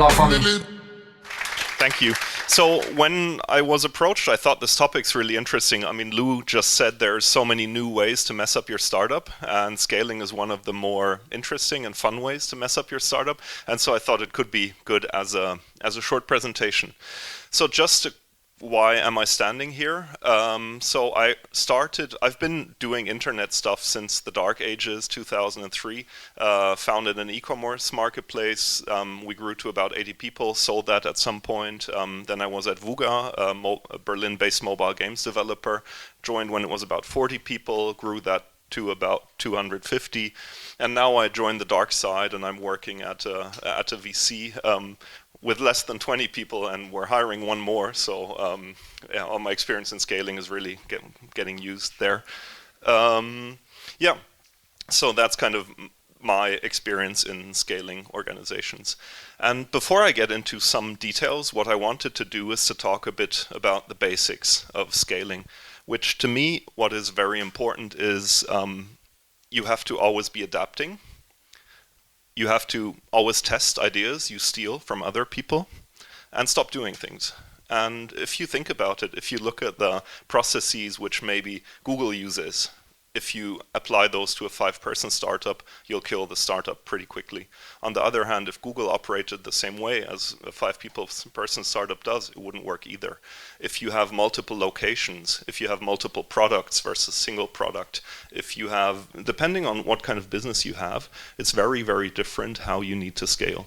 Buckle up for me. Thank you. So when I was approached, I thought this topic's really interesting. I mean, Lou just said there's so many new ways to mess up your startup, and scaling is one of the more interesting and fun ways to mess up your startup. And so I thought it could be good as a short presentation. So why am I standing here? So I've been doing internet stuff since the dark ages, 2003, founded an e-commerce marketplace. We grew to about 80 people, sold that at some point. Then I was at Wooga, a Berlin-based mobile games developer, joined when it was about 40 people, grew that to about 250. And now I joined the dark side and I'm working at a VC, with less than 20 people, and we're hiring one more. So all my experience in scaling is really getting used there. So that's kind of my experience in scaling organizations. And before I get into some details, what I wanted to do is to talk a bit about the basics of scaling, which to me, what is very important is you have to always be adapting. You have to always test ideas you steal from other people and stop doing things. And if you think about it, if you look at the processes which maybe Google uses, if you apply those to a 5-person startup, you'll kill the startup pretty quickly. On the other hand, if Google operated the same way as a 5-person startup does, it wouldn't work either. If you have multiple locations, if you have multiple products versus single product, if you have, depending on what kind of business you have, it's very, very different how you need to scale.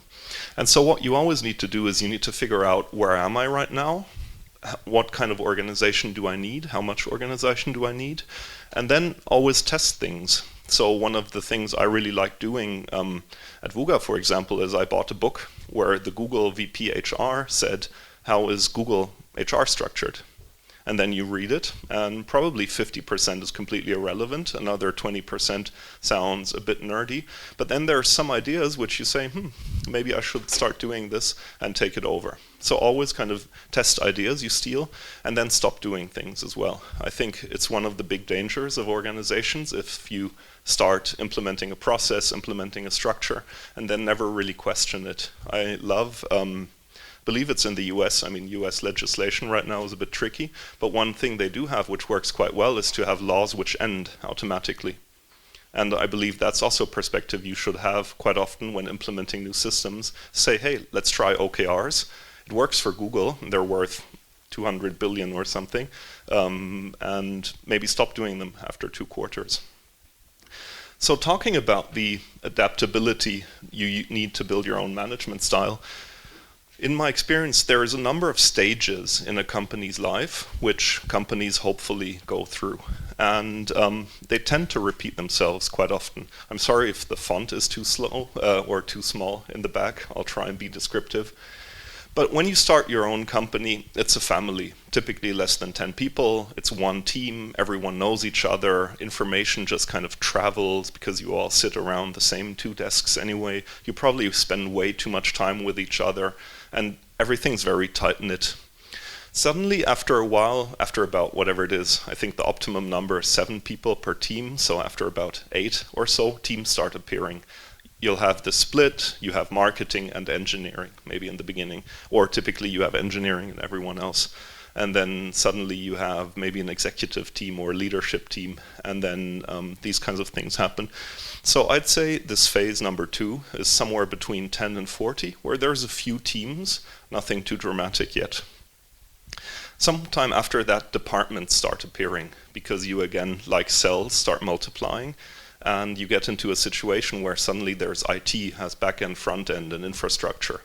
And so what you always need to do is you need to figure out, where am I right now? What kind of organization do I need? How much organization do I need? And then always test things. So one of the things I really like doing at Wooga, for example, is I bought a book where the Google VP HR said, how is Google HR structured? And then you read it, and probably 50% is completely irrelevant. Another 20% sounds a bit nerdy. But then there are some ideas which you say, maybe I should start doing this and take it over. So always kind of test ideas you steal, and then stop doing things as well. I think it's one of the big dangers of organizations if you start implementing a process, implementing a structure, and then never really question it. I believe it's in the US. I mean, US legislation right now is a bit tricky, but one thing they do have which works quite well is to have laws which end automatically. And I believe that's also a perspective you should have quite often when implementing new systems. Say, hey, let's try OKRs. It works for Google, and they're worth 200 billion or something, and maybe stop doing them after 2 quarters. So talking about the adaptability you need to build your own management style, in my experience, there is a number of stages in a company's life which companies hopefully go through. And they tend to repeat themselves quite often. I'm sorry if the font is too slow or too small in the back. I'll try and be descriptive. But when you start your own company, it's a family, typically less than 10 people. It's one team, everyone knows each other. Information just kind of travels because you all sit around the same 2 desks anyway. You probably spend way too much time with each other, and everything's very tight-knit. Suddenly, after a while, after about whatever it is, I think the optimum number is 7 people per team, so after about 8 or so, teams start appearing. You'll have the split, you have marketing and engineering, maybe in the beginning, or typically you have engineering and everyone else. And then suddenly you have maybe an executive team or leadership team, and then these kinds of things happen. So I'd say this phase number 2 is somewhere between 10 and 40, where there's a few teams, nothing too dramatic yet. Sometime after that, departments start appearing, because you again, like cells, start multiplying. And you get into a situation where suddenly there's IT has back-end, front-end, and infrastructure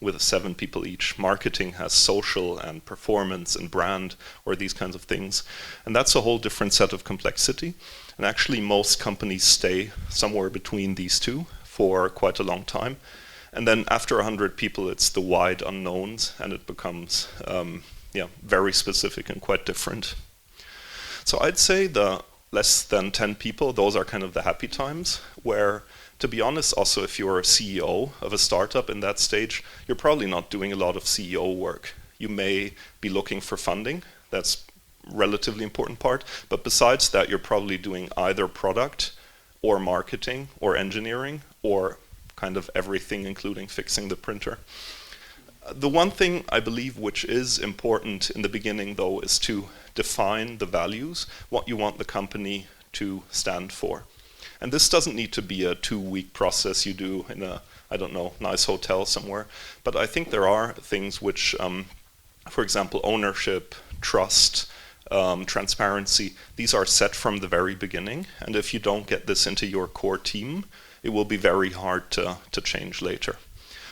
with 7 people each. Marketing has social and performance and brand, or these kinds of things. And that's a whole different set of complexity. And actually most companies stay somewhere between these two for quite a long time. And then after 100 people, it's the wide unknowns, and it becomes very specific and quite different. So I'd say the less than 10 people, those are kind of the happy times, where, to be honest, also if you're a CEO of a startup in that stage, you're probably not doing a lot of CEO work. You may be looking for funding, that's a relatively important part, but besides that, you're probably doing either product or marketing or engineering or kind of everything, including fixing the printer. The one thing I believe which is important in the beginning, though, is to define the values, what you want the company to stand for. And this doesn't need to be a 2-week process you do in a, I don't know, nice hotel somewhere. But I think there are things which, for example, ownership, trust, transparency, these are set from the very beginning. And if you don't get this into your core team, it will be very hard to change later.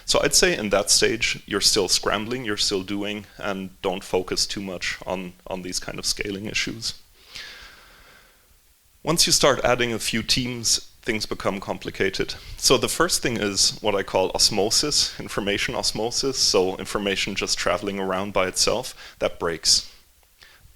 So I'd say in that stage, you're still scrambling, you're still doing, and don't focus too much on these kind of scaling issues. Once you start adding a few teams, things become complicated. So the first thing is what I call osmosis, information osmosis. So information just traveling around by itself, that breaks.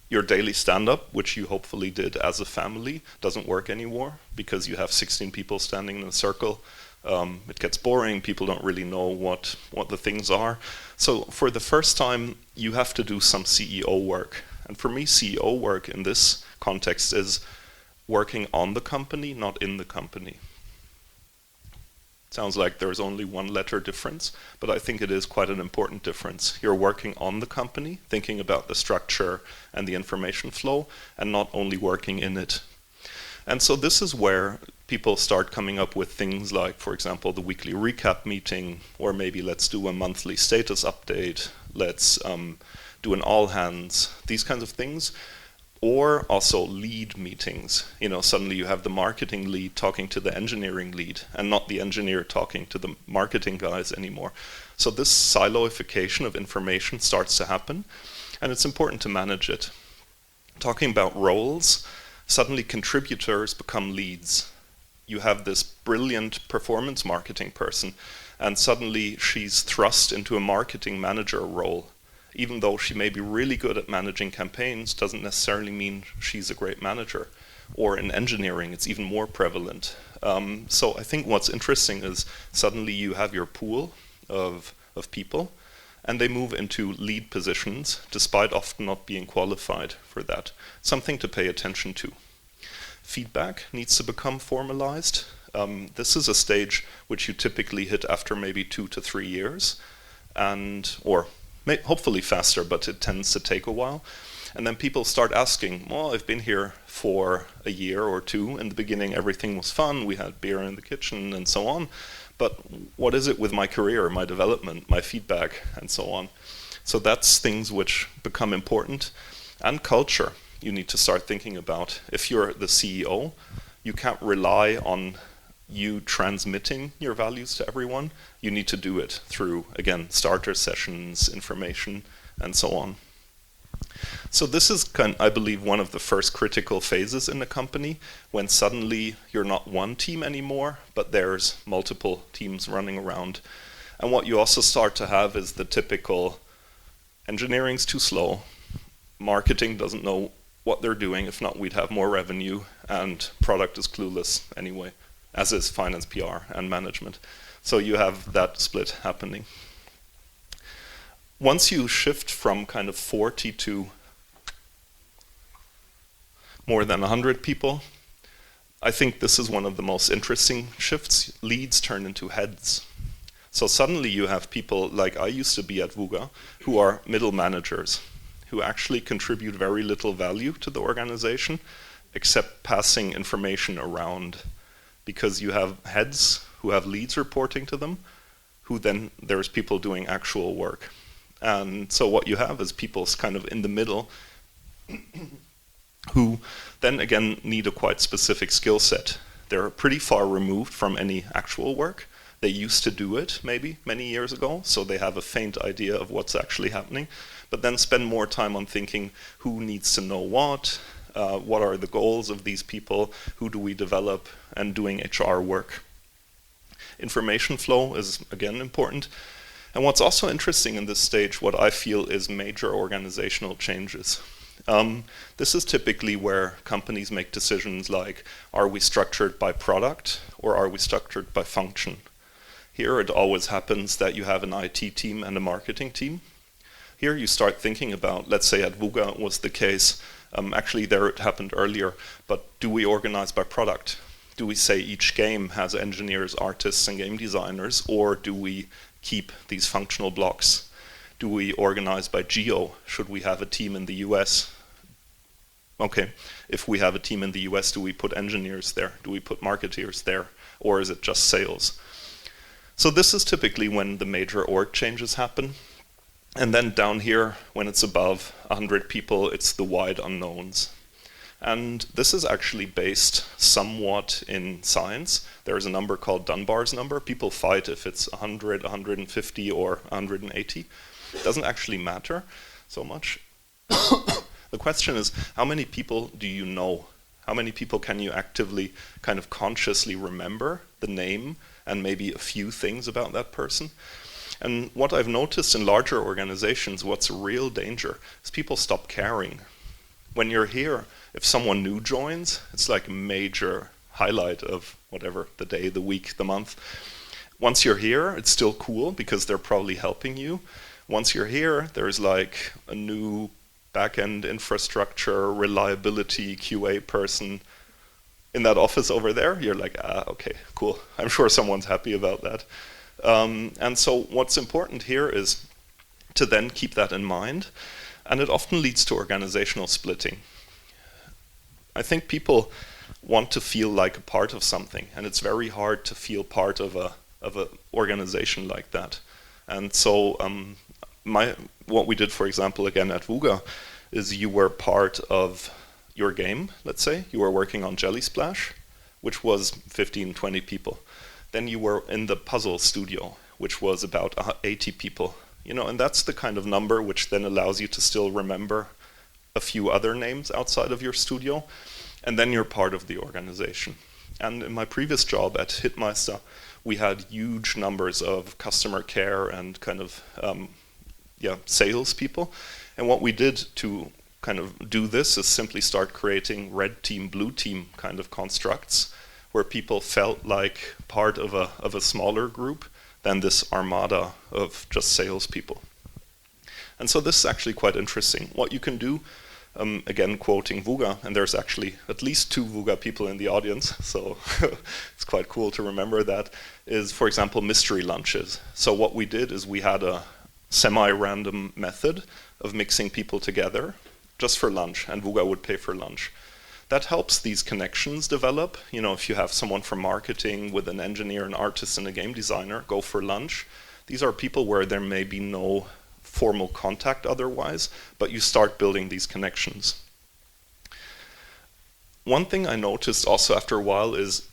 Your daily stand-up, which you hopefully did as a family, doesn't work anymore because you have 16 people standing in a circle. It gets boring, people don't really know what the things are. So for the first time, you have to do some CEO work. And for me, CEO work in this context is working on the company, not in the company. Sounds like there's only one letter difference, but I think it is quite an important difference. You're working on the company, thinking about the structure and the information flow, and not only working in it. And so this is where people start coming up with things like, for example, the weekly recap meeting, or maybe let's do a monthly status update, let's do an all hands, these kinds of things. Or also lead meetings. You know, suddenly you have the marketing lead talking to the engineering lead and not the engineer talking to the marketing guys anymore. So this siloification of information starts to happen, and it's important to manage it. Talking about roles, suddenly contributors become leads. You have this brilliant performance marketing person, and suddenly she's thrust into a marketing manager role. Even though she may be really good at managing campaigns, doesn't necessarily mean she's a great manager. Or in engineering, it's even more prevalent. So I think what's interesting is suddenly you have your pool of people, and they move into lead positions, despite often not being qualified for that. Something to pay attention to. Feedback needs to become formalized. This is a stage which you typically hit after maybe 2 to 3 years, or hopefully faster, but it tends to take a while. And then people start asking, well, I've been here for a year or two. In the beginning, everything was fun. We had beer in the kitchen and so on. But what is it with my career, my development, my feedback, and so on? So that's things which become important. And culture, you need to start thinking about. If you're the CEO, you can't rely on you transmitting your values to everyone. You need to do it through, again, starter sessions, information, and so on. So this is, I believe, one of the first critical phases in the company, when suddenly you're not one team anymore, but there's multiple teams running around. And what you also start to have is the typical engineering's too slow, marketing doesn't know what they're doing, if not we'd have more revenue, and product is clueless anyway, as is finance, PR, and management. So you have that split happening. Once you shift from kind of 40 to more than 100 people, I think this is one of the most interesting shifts. Leads turn into heads. So suddenly you have people like I used to be at Wooga, who are middle managers, who actually contribute very little value to the organization, except passing information around. Because you have heads who have leads reporting to them, who then there's people doing actual work. And so what you have is people kind of in the middle who then again need a quite specific skill set. They're pretty far removed from any actual work. They used to do it maybe many years ago, so they have a faint idea of what's actually happening, but then spend more time on thinking who needs to know what are the goals of these people, who do we develop, and doing HR work. Information flow is again important. And what's also interesting in this stage, what I feel is major organizational changes. This is typically where companies make decisions like, are we structured by product or are we structured by function? Here it always happens that you have an IT team and a marketing team. Here you start thinking about, let's say at Wooga was the case, actually there it happened earlier, but do we organize by product? Do we say each game has engineers, artists, and game designers, or do we keep these functional blocks? Do we organize by geo? Should we have a team in the US? Okay, if we have a team in the US, do we put engineers there? Do we put marketeers there? Or is it just sales? So this is typically when the major org changes happen. And then down here, when it's above 100 people, it's the wide unknowns. And this is actually based somewhat in science. There is a number called Dunbar's number. People fight if it's 100, 150, or 180. It doesn't actually matter so much. The question is, how many people do you know? How many people can you actively, kind of consciously remember the name and maybe a few things about that person? And what I've noticed in larger organizations, what's a real danger, is people stop caring. When you're here, if someone new joins, it's like a major highlight of whatever, the day, the week, the month. Once you're here, it's still cool because they're probably helping you. Once you're here, there's like a new back-end infrastructure, reliability, QA person in that office over there. You're like, okay, cool. I'm sure someone's happy about that. And so what's important here is to then keep that in mind. And it often leads to organizational splitting. I think people want to feel like a part of something, and it's very hard to feel part of a organization like that. And so what we did, for example, again at Wooga, is you were part of your game, let's say. You were working on Jelly Splash, which was 15, 20 people. Then you were in the puzzle studio, which was about 80 people. You know, and that's the kind of number which then allows you to still remember a few other names outside of your studio, and then you're part of the organization. And in my previous job at Hitmeister, we had huge numbers of customer care and kind of sales people. And what we did to kind of do this is simply start creating red team, blue team kind of constructs where people felt like part of a smaller group than this armada of just salespeople. And so this is actually quite interesting. What you can do, again quoting Wooga, and there's actually at least 2 Wooga people in the audience, so it's quite cool to remember that, is, for example, mystery lunches. So what we did is we had a semi-random method of mixing people together just for lunch, and Wooga would pay for lunch. That helps these connections develop. You know, if you have someone from marketing with an engineer, an artist, and a game designer go for lunch, these are people where there may be no formal contact otherwise, but you start building these connections. One thing I noticed also after a while is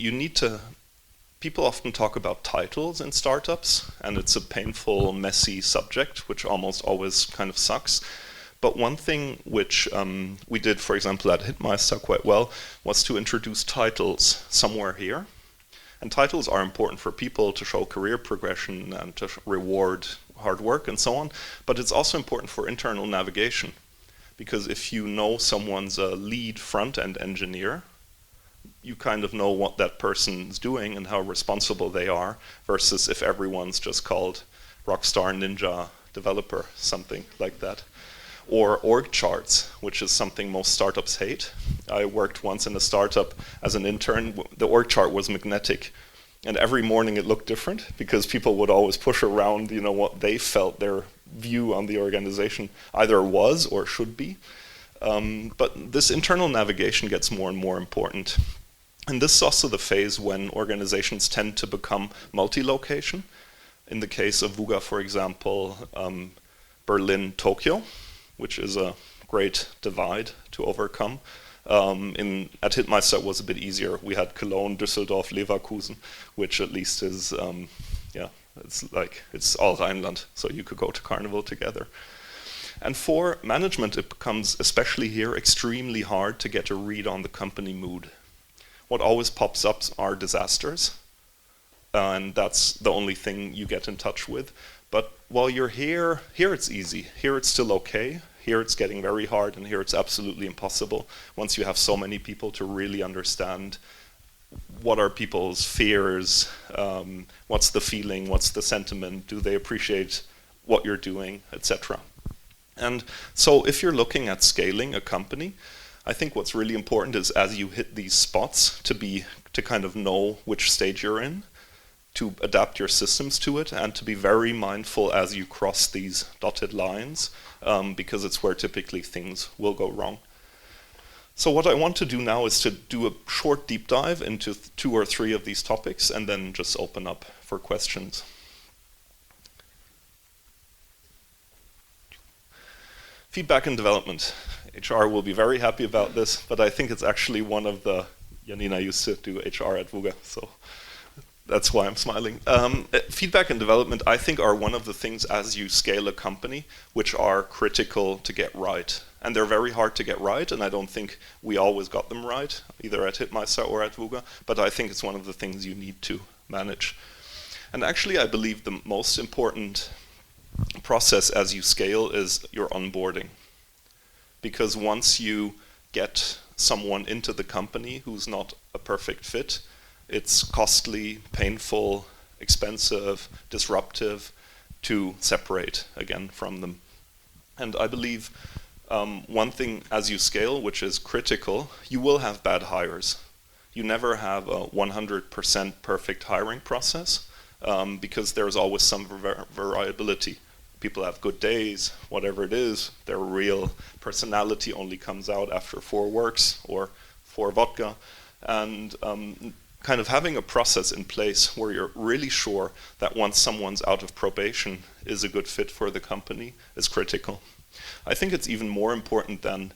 people often talk about titles in startups, and it's a painful, messy subject, which almost always kind of sucks. But one thing which we did, for example, at Hitmeister quite well, was to introduce titles somewhere here. And titles are important for people to show career progression and to reward hard work and so on. But it's also important for internal navigation. Because if you know someone's a lead front-end engineer, you kind of know what that person's doing and how responsible they are, versus if everyone's just called Rockstar Ninja Developer, something like that. Or org charts, which is something most startups hate. I worked once in a startup as an intern. The org chart was magnetic, and every morning it looked different because people would always push around, you know, what they felt their view on the organization either was or should be. But this internal navigation gets more and more important. And this is also the phase when organizations tend to become multi-location. In the case of Wooga, for example, Berlin, Tokyo, which is a great divide to overcome. At Hitmeister it was a bit easier. We had Cologne, Düsseldorf, Leverkusen, which at least is, it's all Rhineland, so you could go to Carnival together. And for management, it becomes, especially here, extremely hard to get a read on the company mood. What always pops up are disasters, and that's the only thing you get in touch with. But while you're here it's easy. Here it's still okay. Here it's getting very hard, and here it's absolutely impossible once you have so many people to really understand what are people's fears, what's the feeling, what's the sentiment, do they appreciate what you're doing, etc. And so if you're looking at scaling a company, I think what's really important is as you hit these spots to kind of know which stage you're in. to adapt your systems to it and to be very mindful as you cross these dotted lines, because it's where typically things will go wrong. So what I want to do now is to do a short deep dive into 2 or 3 of these topics and then just open up for questions. Feedback and development. HR will be very happy about this, but I think it's actually one of the, Janina used to do HR at Wooga, so that's why I'm smiling. Feedback and development, I think, are one of the things as you scale a company which are critical to get right. And they're very hard to get right, and I don't think we always got them right, either at Hitmeister or at Wooga, but I think it's one of the things you need to manage. And actually, I believe the most important process as you scale is your onboarding. Because once you get someone into the company who's not a perfect fit, it's costly, painful, expensive, disruptive to separate again from them. And I believe one thing as you scale, which is critical, you will have bad hires. You never have a 100% perfect hiring process, because there's always some variability. People have good days, whatever it is, their real personality only comes out after 4 works or 4 vodka. And kind of having a process in place where you're really sure that once someone's out of probation is a good fit for the company is critical. I think it's even more important than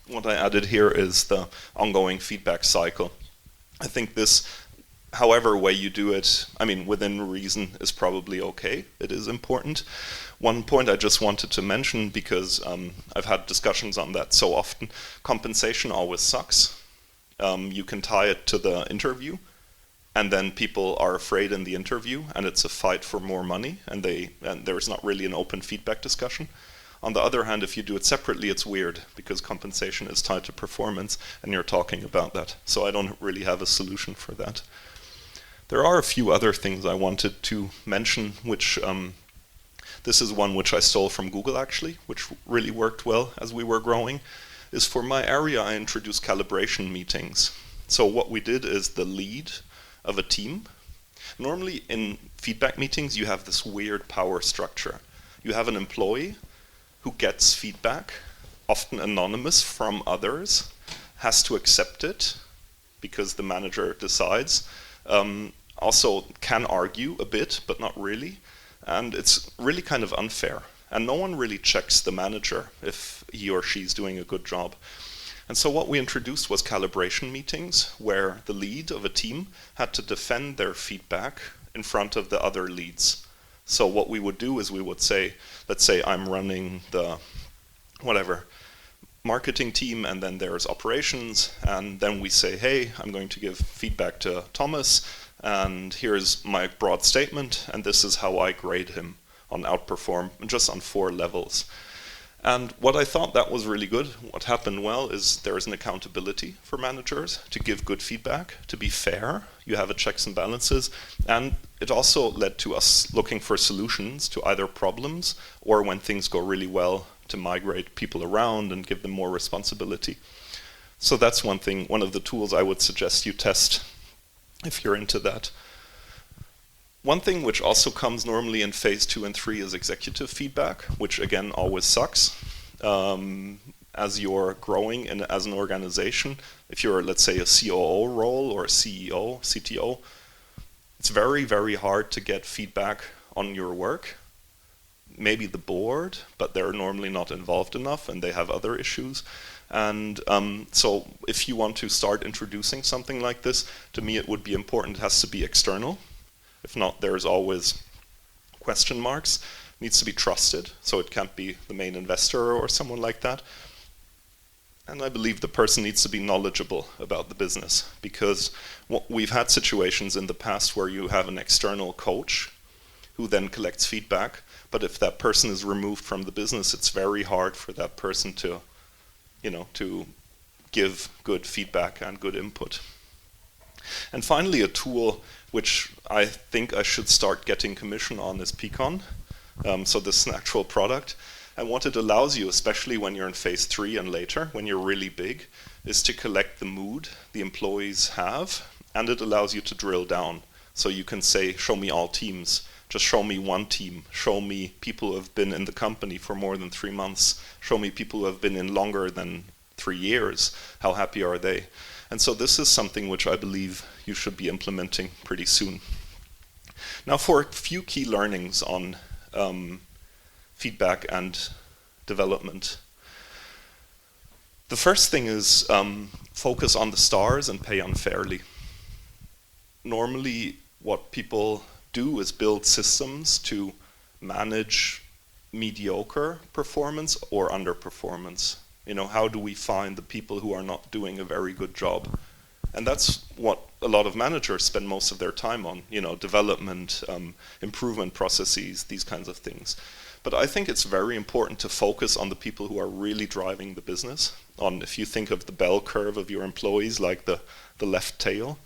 what I added here is the ongoing feedback cycle. I think this, however way you do it, I mean, within reason is probably okay. It is important. One point I just wanted to mention, because I've had discussions on that so often, compensation always sucks. You can tie it to the interview, and then people are afraid in the interview, and it's a fight for more money, and there's not really an open feedback discussion. On the other hand, if you do it separately, it's weird, because compensation is tied to performance, and you're talking about that. So I don't really have a solution for that. There are a few other things I wanted to mention, which this is one which I stole from Google actually, which really worked well as we were growing, is for my area I introduced calibration meetings. So what we did is the lead of a team. Normally in feedback meetings you have this weird power structure. You have an employee who gets feedback, often anonymous from others, has to accept it because the manager decides, also can argue a bit, but not really, and it's really kind of unfair. And no one really checks the manager if he or she's doing a good job. And so what we introduced was calibration meetings, where the lead of a team had to defend their feedback in front of the other leads. So what we would do is we would say, let's say I'm running the marketing team, and then there's operations, and then we say, hey, I'm going to give feedback to Thomas, and here's my broad statement, and this is how I grade him on outperform, just on 4 levels. And what I thought that was really good, what happened well, is there is an accountability for managers to give good feedback, to be fair, you have a checks and balances, and it also led to us looking for solutions to either problems or when things go really well, to migrate people around and give them more responsibility. So that's one thing, one of the tools I would suggest you test if you're into that. One thing which also comes normally in phase 2 and 3 is executive feedback, which again always sucks. As you're growing as an organization, if you're, let's say, a COO role or a CEO, CTO, it's very, very hard to get feedback on your work. Maybe the board, but they're normally not involved enough and they have other issues. And so if you want to start introducing something like this, to me it would be important, it has to be external. If not, there's always question marks. It needs to be trusted, so it can't be the main investor or someone like that. And I believe the person needs to be knowledgeable about the business, because we've had situations in the past where you have an external coach who then collects feedback, but if that person is removed from the business, it's very hard for that person to, to give good feedback and good input. And finally, a tool which I think I should start getting commission on is Peakon. So this is an actual product. And what it allows you, especially when you're in phase 3 and later, when you're really big, is to collect the mood the employees have and it allows you to drill down. So you can say, show me all teams. Just show me one team. Show me people who have been in the company for more than 3 months. Show me people who have been in longer than 3 years. How happy are they? And so this is something which I believe you should be implementing pretty soon. Now for a few key learnings on feedback and development. The first thing is focus on the stars and pay unfairly. Normally what people do is build systems to manage mediocre performance or underperformance. You know, how do we find the people who are not doing a very good job? And that's what a lot of managers spend most of their time on, you know, development, improvement processes, these kinds of things. But I think it's very important to focus on the people who are really driving the business. If you think of the bell curve of your employees, like the left tail.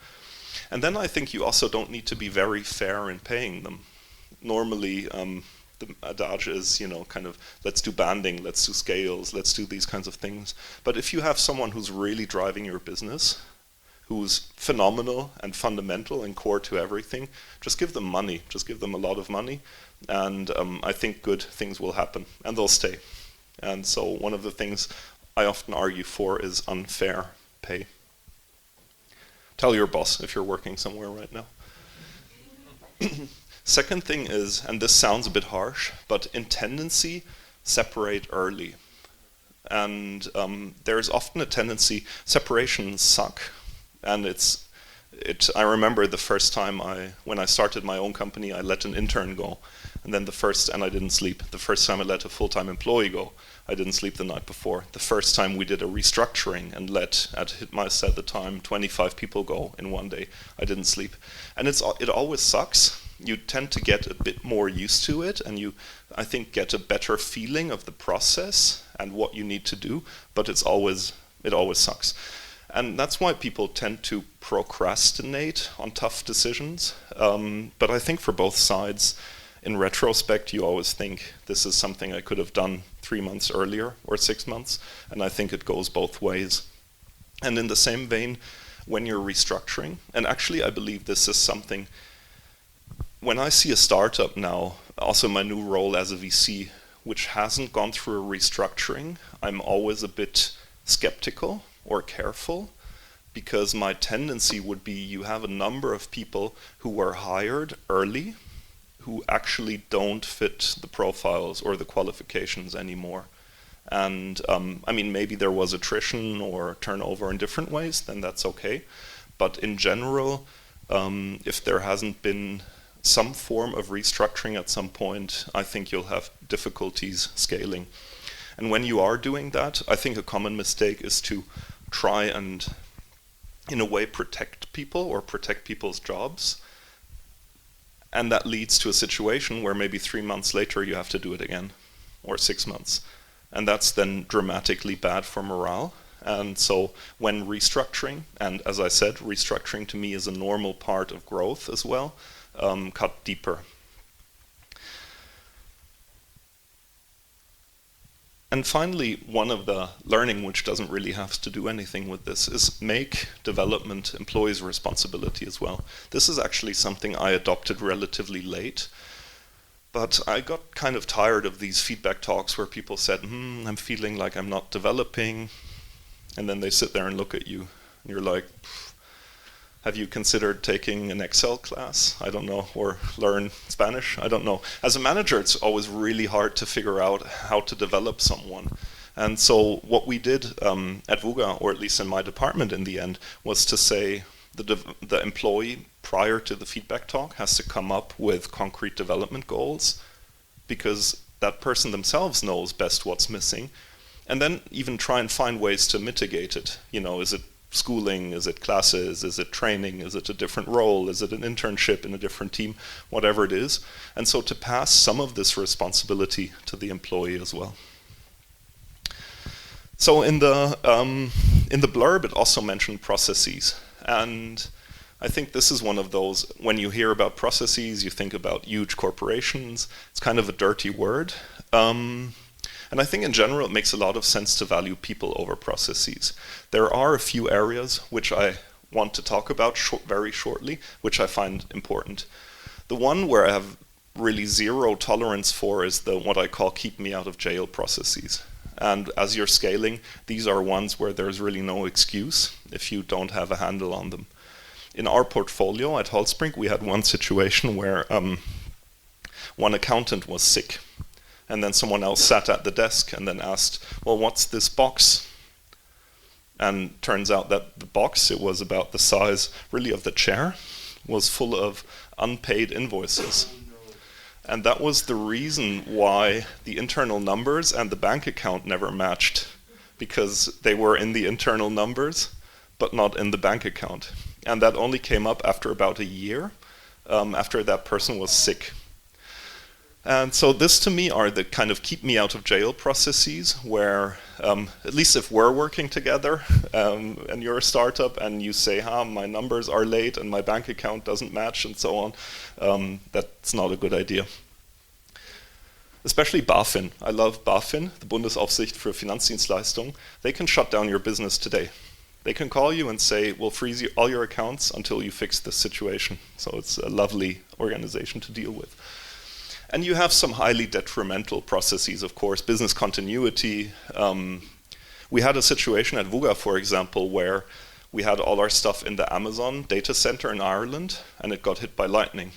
And then I think you also don't need to be very fair in paying them. Normally, the adage is, you know, kind of, let's do banding, let's do scales, let's do these kinds of things. But if you have someone who's really driving your business, who's phenomenal and fundamental and core to everything, just give them money, just give them a lot of money, and I think good things will happen, and they'll stay. And so one of the things I often argue for is unfair pay. Tell your boss if you're working somewhere right now. Second thing is, and this sounds a bit harsh, but in tendency, separate early. And there's often a tendency, separations suck. And I remember the first time when I started my own company, I let an intern go. And then and I didn't sleep. The first time I let a full-time employee go, I didn't sleep the night before. The first time we did a restructuring and let, at Hitmeister at the time, 25 people go in one day, I didn't sleep. And it always sucks. You tend to get a bit more used to it, and you, I think, get a better feeling of the process and what you need to do, but it always sucks. And that's why people tend to procrastinate on tough decisions. But I think for both sides, in retrospect, you always think, this is something I could have done 3 months earlier or 6 months, and I think it goes both ways. And in the same vein, when you're restructuring, and actually I believe this is something, when I see a startup now, also my new role as a VC, which hasn't gone through a restructuring, I'm always a bit skeptical or careful, because my tendency would be you have a number of people who were hired early who actually don't fit the profiles or the qualifications anymore. And I mean, maybe there was attrition or turnover in different ways, then that's okay. But in general, if there hasn't been some form of restructuring at some point, I think you'll have difficulties scaling. And when you are doing that, I think a common mistake is to try and, in a way, protect people or protect people's jobs. And that leads to a situation where maybe 3 months later you have to do it again, or 6 months. And that's then dramatically bad for morale. And so when restructuring, and as I said, restructuring to me is a normal part of growth as well, cut deeper. And finally, one of the learning, which doesn't really have to do anything with this, is make development employees' responsibility as well. This is actually something I adopted relatively late, but I got kind of tired of these feedback talks where people said, I'm feeling like I'm not developing, and then they sit there and look at you, and you're like, have you considered taking an Excel class? I don't know, or learn Spanish? I don't know. As a manager, it's always really hard to figure out how to develop someone. And so what we did at Wooga, or at least in my department in the end, was to say the employee, prior to the feedback talk, has to come up with concrete development goals, because that person themselves knows best what's missing, and then even try and find ways to mitigate it. You know, is it schooling, is it classes, is it training, is it a different role, is it an internship in a different team, whatever it is. And so to pass some of this responsibility to the employee as well. So in the blurb it also mentioned processes, and I think this is one of those, when you hear about processes you think about huge corporations. It's kind of a dirty word. And I think in general it makes a lot of sense to value people over processes. There are a few areas which I want to talk about very shortly, which I find important. The one where I have really zero tolerance for is the what I call keep me out of jail processes. And as you're scaling, these are ones where there's really no excuse if you don't have a handle on them. In our portfolio at Holtzbrinck, we had one situation where one accountant was sick. And then someone else sat at the desk and then asked, well, what's this box? And turns out that the box, it was about the size really of the chair, was full of unpaid invoices. And that was the reason why the internal numbers and the bank account never matched, because they were in the internal numbers, but not in the bank account. And that only came up after about a year, after that person was sick. And so this to me are the kind of keep me out of jail processes where, at least if we're working together and you're a startup and you say, my numbers are late and my bank account doesn't match and so on, that's not a good idea. Especially BaFin. I love BaFin, the Bundesaufsicht für Finanzdienstleistungen. They can shut down your business today. They can call you and say, we'll freeze all your accounts until you fix this situation. So it's a lovely organization to deal with. And you have some highly detrimental processes, of course, business continuity. We had a situation at Wooga, for example, where we had all our stuff in the Amazon data center in Ireland, and it got hit by lightning.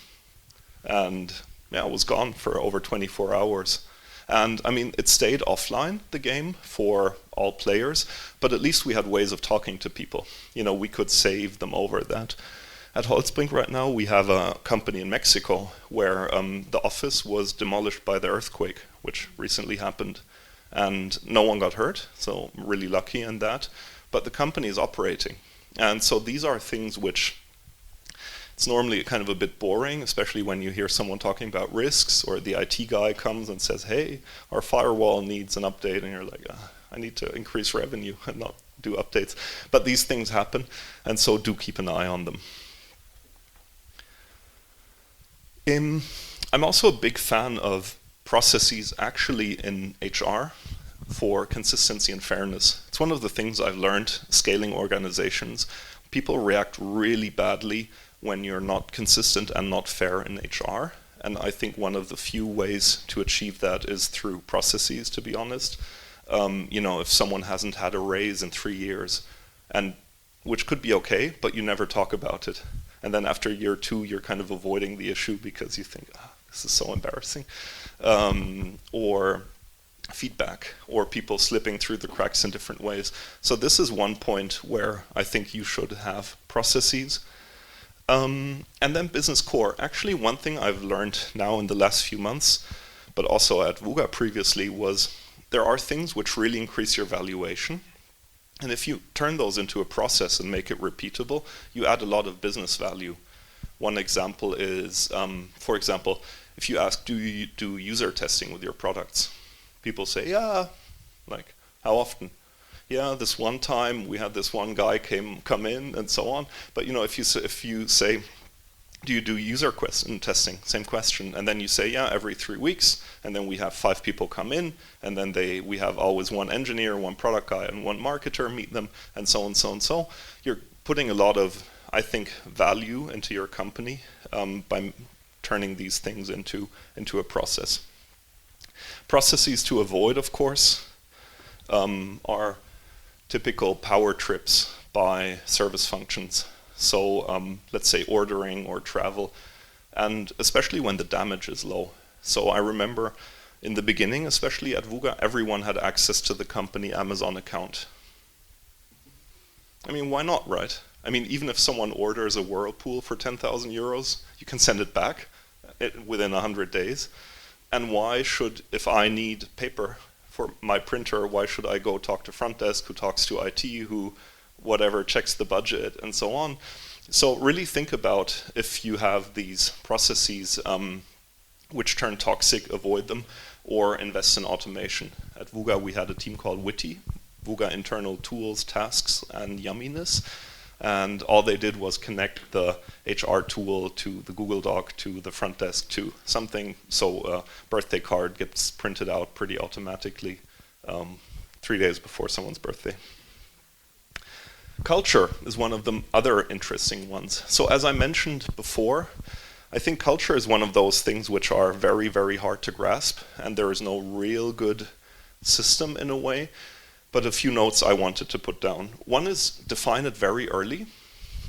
And yeah, it was gone for over 24 hours. And I mean, it stayed offline, the game, for all players, but at least we had ways of talking to people. You know, we could save them over that. At Holtzbrinck right now, we have a company in Mexico where the office was demolished by the earthquake, which recently happened. And no one got hurt, so I'm really lucky in that. But the company is operating. And so these are things which it's normally kind of a bit boring, especially when you hear someone talking about risks or the IT guy comes and says, hey, our firewall needs an update. And you're like, I need to increase revenue and not do updates. But these things happen, and so do keep an eye on them. I'm also a big fan of processes actually in HR for consistency and fairness. It's one of the things I've learned scaling organizations. People react really badly when you're not consistent and not fair in HR. And I think one of the few ways to achieve that is through processes, to be honest. You know, if someone hasn't had a raise in 3 years, and which could be okay, but you never talk about it. And then after year 2, you're kind of avoiding the issue because you think, this is so embarrassing. Or feedback, or people slipping through the cracks in different ways. So this is one point where I think you should have processes. And then business core. Actually, one thing I've learned now in the last few months, but also at Wooga previously, was there are things which really increase your valuation. And if you turn those into a process and make it repeatable, you add a lot of business value. One example is, for example, if you ask, do you do user testing with your products? People say, yeah. Like, how often? Yeah, this one time we had this one guy come in and so on. But you know, if you say, do you do user testing? Same question. And then you say, yeah, every 3 weeks. And then we have 5 people come in. And then we have always one engineer, one product guy, and one marketer meet them, and so on, and so on. So you're putting a lot of, I think, value into your company by turning these things into a process. Processes to avoid, of course, are typical power trips by service functions. So let's say ordering or travel, and especially when the damage is low. So I remember in the beginning, especially at Wooga, everyone had access to the company Amazon account. I mean, why not, right? I mean, even if someone orders a Whirlpool for 10,000 euros, you can send it back within 100 days. And why should, if I need paper for my printer, why should I go talk to front desk, who talks to IT, who whatever checks the budget, and so on? So really think about, if you have these processes which turn toxic, avoid them, or invest in automation. At Wooga we had a team called Witty, Wooga Internal Tools, Tasks, and Yumminess. And all they did was connect the HR tool to the Google Doc to the front desk to something, so a birthday card gets printed out pretty automatically 3 days before someone's birthday. Culture is one of the other interesting ones. So as I mentioned before, I think culture is one of those things which are very, very hard to grasp, and there is no real good system in a way. But a few notes I wanted to put down. One is define it very early,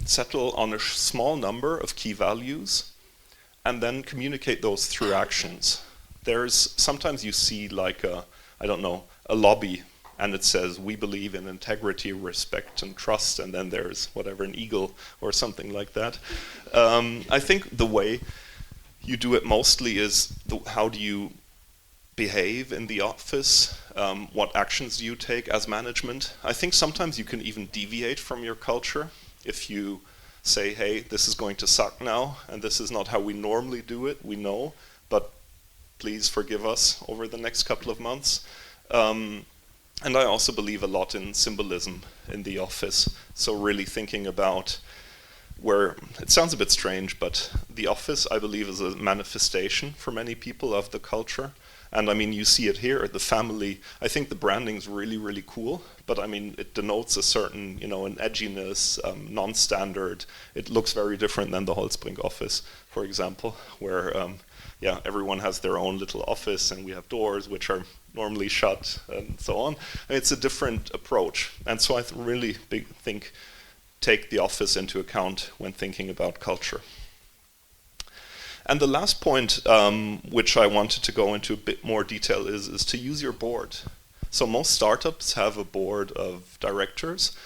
settle on a small number of key values, and then communicate those through actions. There's sometimes you see like a lobby, and it says, we believe in integrity, respect, and trust, and then there's whatever, an eagle or something like that. I think the way you do it mostly is how do you behave in the office, what actions do you take as management. I think sometimes you can even deviate from your culture if you say, hey, this is going to suck now, and this is not how we normally do it, we know, but please forgive us over the next couple of months. And I also believe a lot in symbolism in the office. So really thinking about where, it sounds a bit strange, but the office, I believe, is a manifestation for many people of the culture. And I mean, you see it here, the family. I think the branding is really, really cool, but I mean, it denotes a certain, an edginess, non-standard. It looks very different than the Holtzbrinck office, for example, where everyone has their own little office, and we have doors which are normally shut, and so on. And it's a different approach, and so I really think take the office into account when thinking about culture. And the last point, which I wanted to go into a bit more detail, is to use your board. So most startups have a board of directors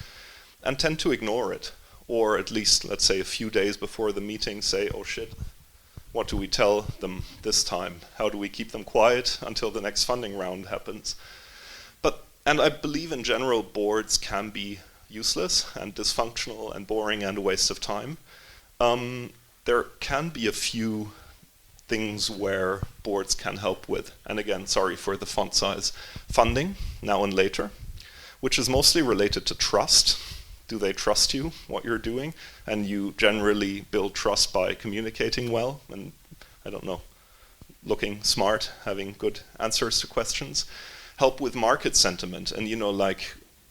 and tend to ignore it, or at least, let's say, a few days before the meeting say, oh shit, what do we tell them this time? How do we keep them quiet until the next funding round happens? And I believe in general boards can be useless and dysfunctional and boring and a waste of time. There can be a few things where boards can help with, and again, sorry for the font size, funding, now and later, which is mostly related to trust. Do they trust you, what you're doing? And you generally build trust by communicating well and, looking smart, having good answers to questions. Help with market sentiment, and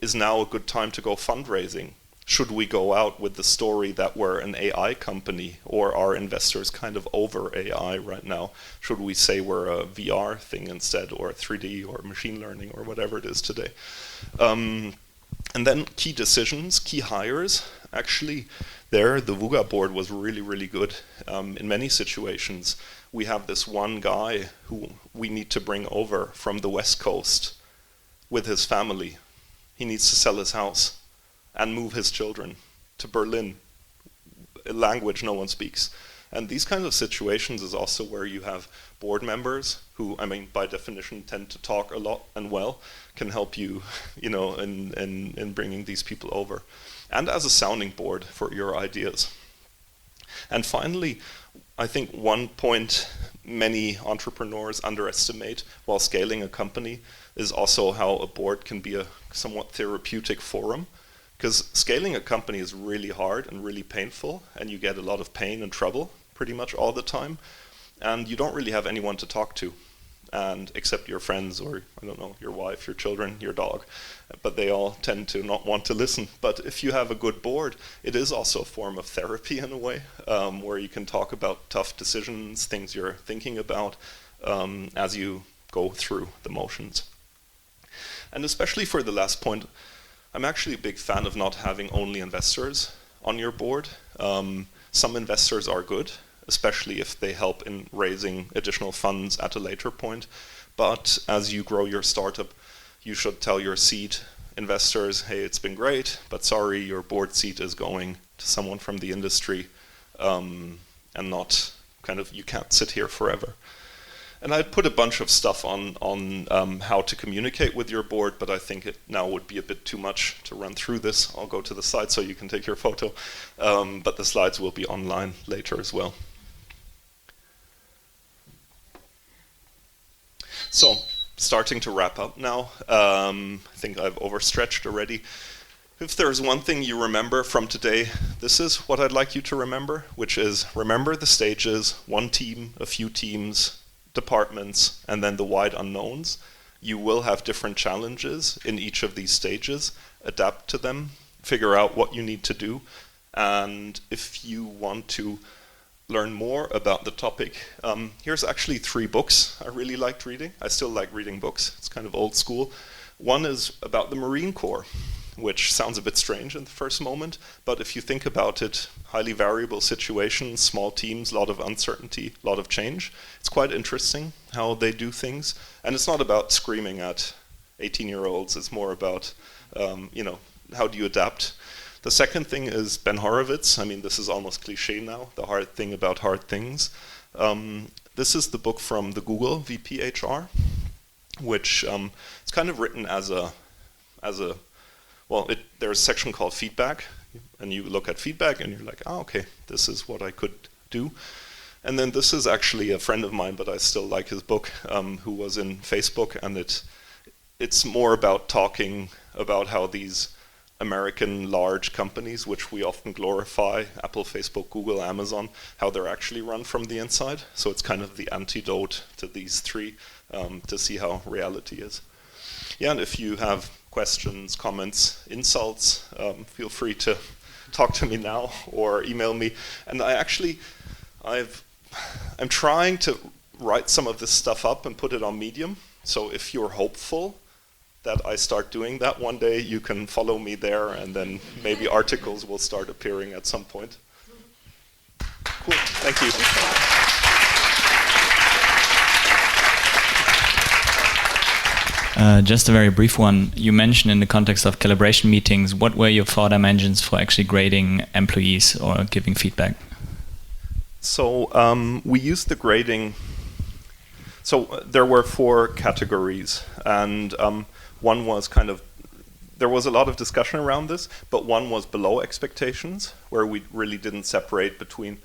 is now a good time to go fundraising? Should we go out with the story that we're an AI company, or are investors kind of over AI right now? Should we say we're a VR thing instead, or 3D, or machine learning, or whatever it is today? And then key decisions, key hires. Actually, the Wooga board was really, really good. In many situations, we have this one guy who we need to bring over from the West Coast with his family. He needs to sell his house and move his children to Berlin, a language no one speaks. And these kinds of situations is also where you have board members who, by definition, tend to talk a lot and well, can help you, in bringing these people over. And as a sounding board for your ideas. And finally, I think one point many entrepreneurs underestimate while scaling a company is also how a board can be a somewhat therapeutic forum. Because scaling a company is really hard and really painful, and you get a lot of pain and trouble pretty much all the time, and you don't really have anyone to talk to, and except your friends or, your wife, your children, your dog, but they all tend to not want to listen. But if you have a good board, it is also a form of therapy in a way, where you can talk about tough decisions, things you're thinking about, as you go through the motions. And especially for the last point, I'm actually a big fan of not having only investors on your board. Some investors are good, especially if they help in raising additional funds at a later point. But as you grow your startup, you should tell your seed investors, hey, it's been great, but sorry, your board seat is going to someone from the industry, and not you can't sit here forever. And I'd put a bunch of stuff on how to communicate with your board, but I think it now would be a bit too much to run through this. I'll go to the slides so you can take your photo, but the slides will be online later as well. So, starting to wrap up now. I think I've overstretched already. If there's one thing you remember from today, this is what I'd like you to remember, which is remember the stages, one team, a few teams, departments, and then the wide unknowns. You will have different challenges in each of these stages. Adapt to them, figure out what you need to do. And if you want to learn more about the topic, here's actually 3 books I really liked reading. I still like reading books. It's kind of old school. One is about the Marine Corps, which sounds a bit strange in the first moment, but if you think about it, highly variable situations, small teams, a lot of uncertainty, a lot of change. It's quite interesting how they do things. And it's not about screaming at 18-year-olds. It's more about, how do you adapt? The second thing is Ben Horowitz. I mean, this is almost cliche now, The Hard Thing About Hard Things. This is the book from the Google VP HR, which it's kind of written as a there's a section called feedback, and you look at feedback and you're like, oh, okay, this is what I could do. And then this is actually a friend of mine, but I still like his book, who was in Facebook, and it's more about talking about how these American large companies, which we often glorify, Apple, Facebook, Google, Amazon, how they're actually run from the inside. So it's kind of the antidote to these 3 to see how reality is. Yeah, and if you have questions, comments, insults, feel free to talk to me now or email me. And I'm trying to write some of this stuff up and put it on Medium. So if you're hopeful that I start doing that one day, you can follow me there, and then maybe articles will start appearing at some point. Cool, thank you. Just a very brief one. You mentioned in the context of calibration meetings, what were your 4 dimensions for actually grading employees or giving feedback? So we used the grading. So there were 4 categories, and one was there was a lot of discussion around this, but one was below expectations, where we really didn't separate between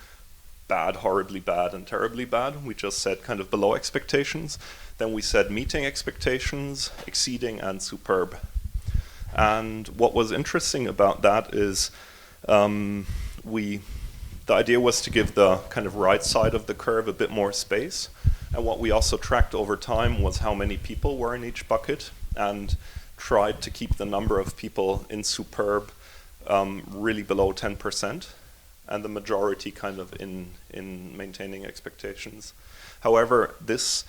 bad, horribly bad, and terribly bad. We just said kind of below expectations. Then we said meeting expectations, exceeding, and superb. And what was interesting about that is the idea was to give the kind of right side of the curve a bit more space. And what we also tracked over time was how many people were in each bucket, and tried to keep the number of people in superb really below 10%, and the majority kind of in maintaining expectations. However, this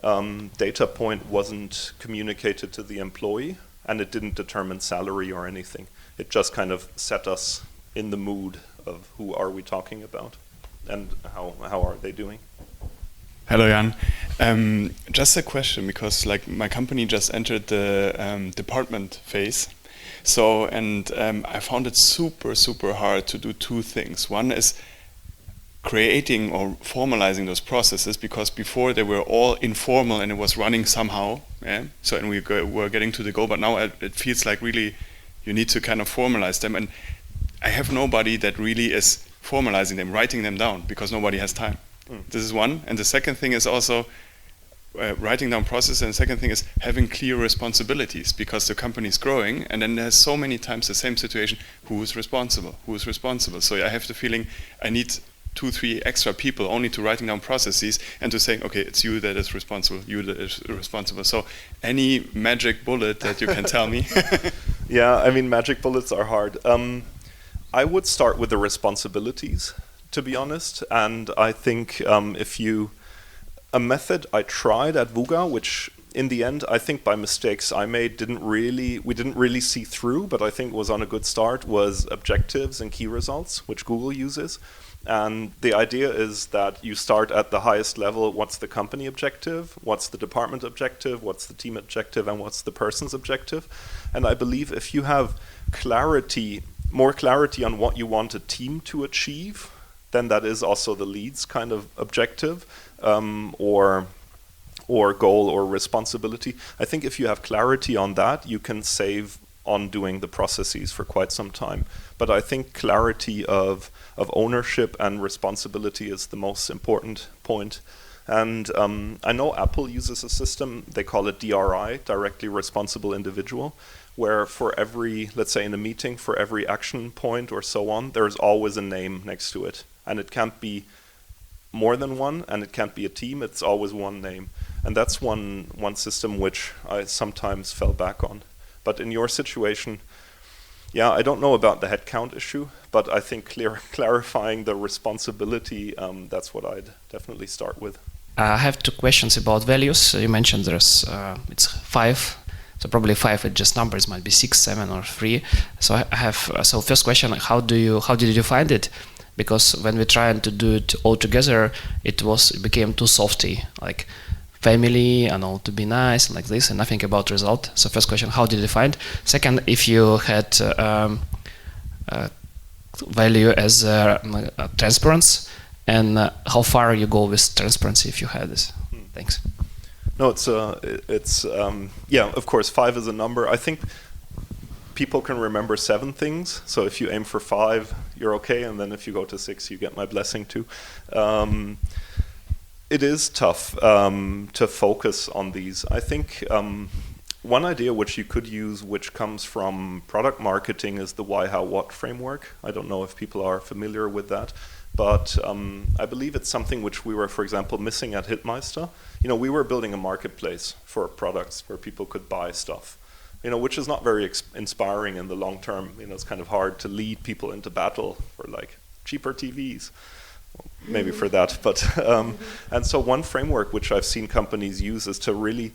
data point wasn't communicated to the employee, and it didn't determine salary or anything. It just kind of set us in the mood of who are we talking about, and how are they doing. Hello, Jan. Just a question, because my company just entered the department phase. So, I found it super, super hard to do 2 things. One is creating or formalizing those processes, because before they were all informal and it was running somehow. Yeah? So, and we're getting to the goal, but now it feels like really you need to kind of formalize them. And I have nobody that really is formalizing them, writing them down, because nobody has time. This is one. And the second thing is also writing down process, and the second thing is having clear responsibilities, because the company is growing, and then there's so many times the same situation: who is responsible? So I have the feeling I need 2, 3 extra people only to writing down processes and to saying, okay, it's you that is responsible, So any magic bullet that you can tell me? Yeah, I mean, magic bullets are hard. I would start with the responsibilities, to be honest, and I think a method I tried at Wooga, which in the end, I think by mistakes I made, we didn't really see through, but I think was on a good start, was objectives and key results, which Google uses. And the idea is that you start at the highest level: what's the company objective, what's the department objective, what's the team objective, and what's the person's objective. And I believe if you have more clarity on what you want a team to achieve, then that is also the lead's kind of objective, or goal or responsibility. I think if you have clarity on that, you can save on doing the processes for quite some time. But I think clarity of ownership and responsibility is the most important point. And I know Apple uses a system, they call it DRI, Directly Responsible Individual, where for every, let's say in a meeting, for every action point or so on, there's always a name next to it. And it can't be more than one, and it can't be a team, it's always one name. And that's one system which I sometimes fell back on. But in your situation, Yeah, I don't know about the headcount issue, but I think clarifying the responsibility, that's what I'd definitely start with. I have 2 questions about values. You mentioned there's it's 5, so probably 5 is just numbers, might be 6, 7, or 3. So I have first question: how did you find it? Because when we tried to do it all together, it became too softy, like family and all to be nice and like this, and nothing about result. So first question: how did you find? Second, if you had value as transparency. And how far you go with transparency if you had this? Thanks. No, it's yeah, of course, 5 is a number. I think people can remember 7 things. So if you aim for 5, you're okay. And then if you go to 6, you get my blessing too. It is tough to focus on these. I think one idea which you could use, which comes from product marketing, is the why, how, what framework. I don't know if people are familiar with that. But I believe it's something which we were, for example, missing at Hitmeister. We were building a marketplace for products where people could buy stuff, which is not very inspiring in the long term. It's kind of hard to lead people into battle for like cheaper TVs, well, maybe for that. But and so one framework which I've seen companies use is to really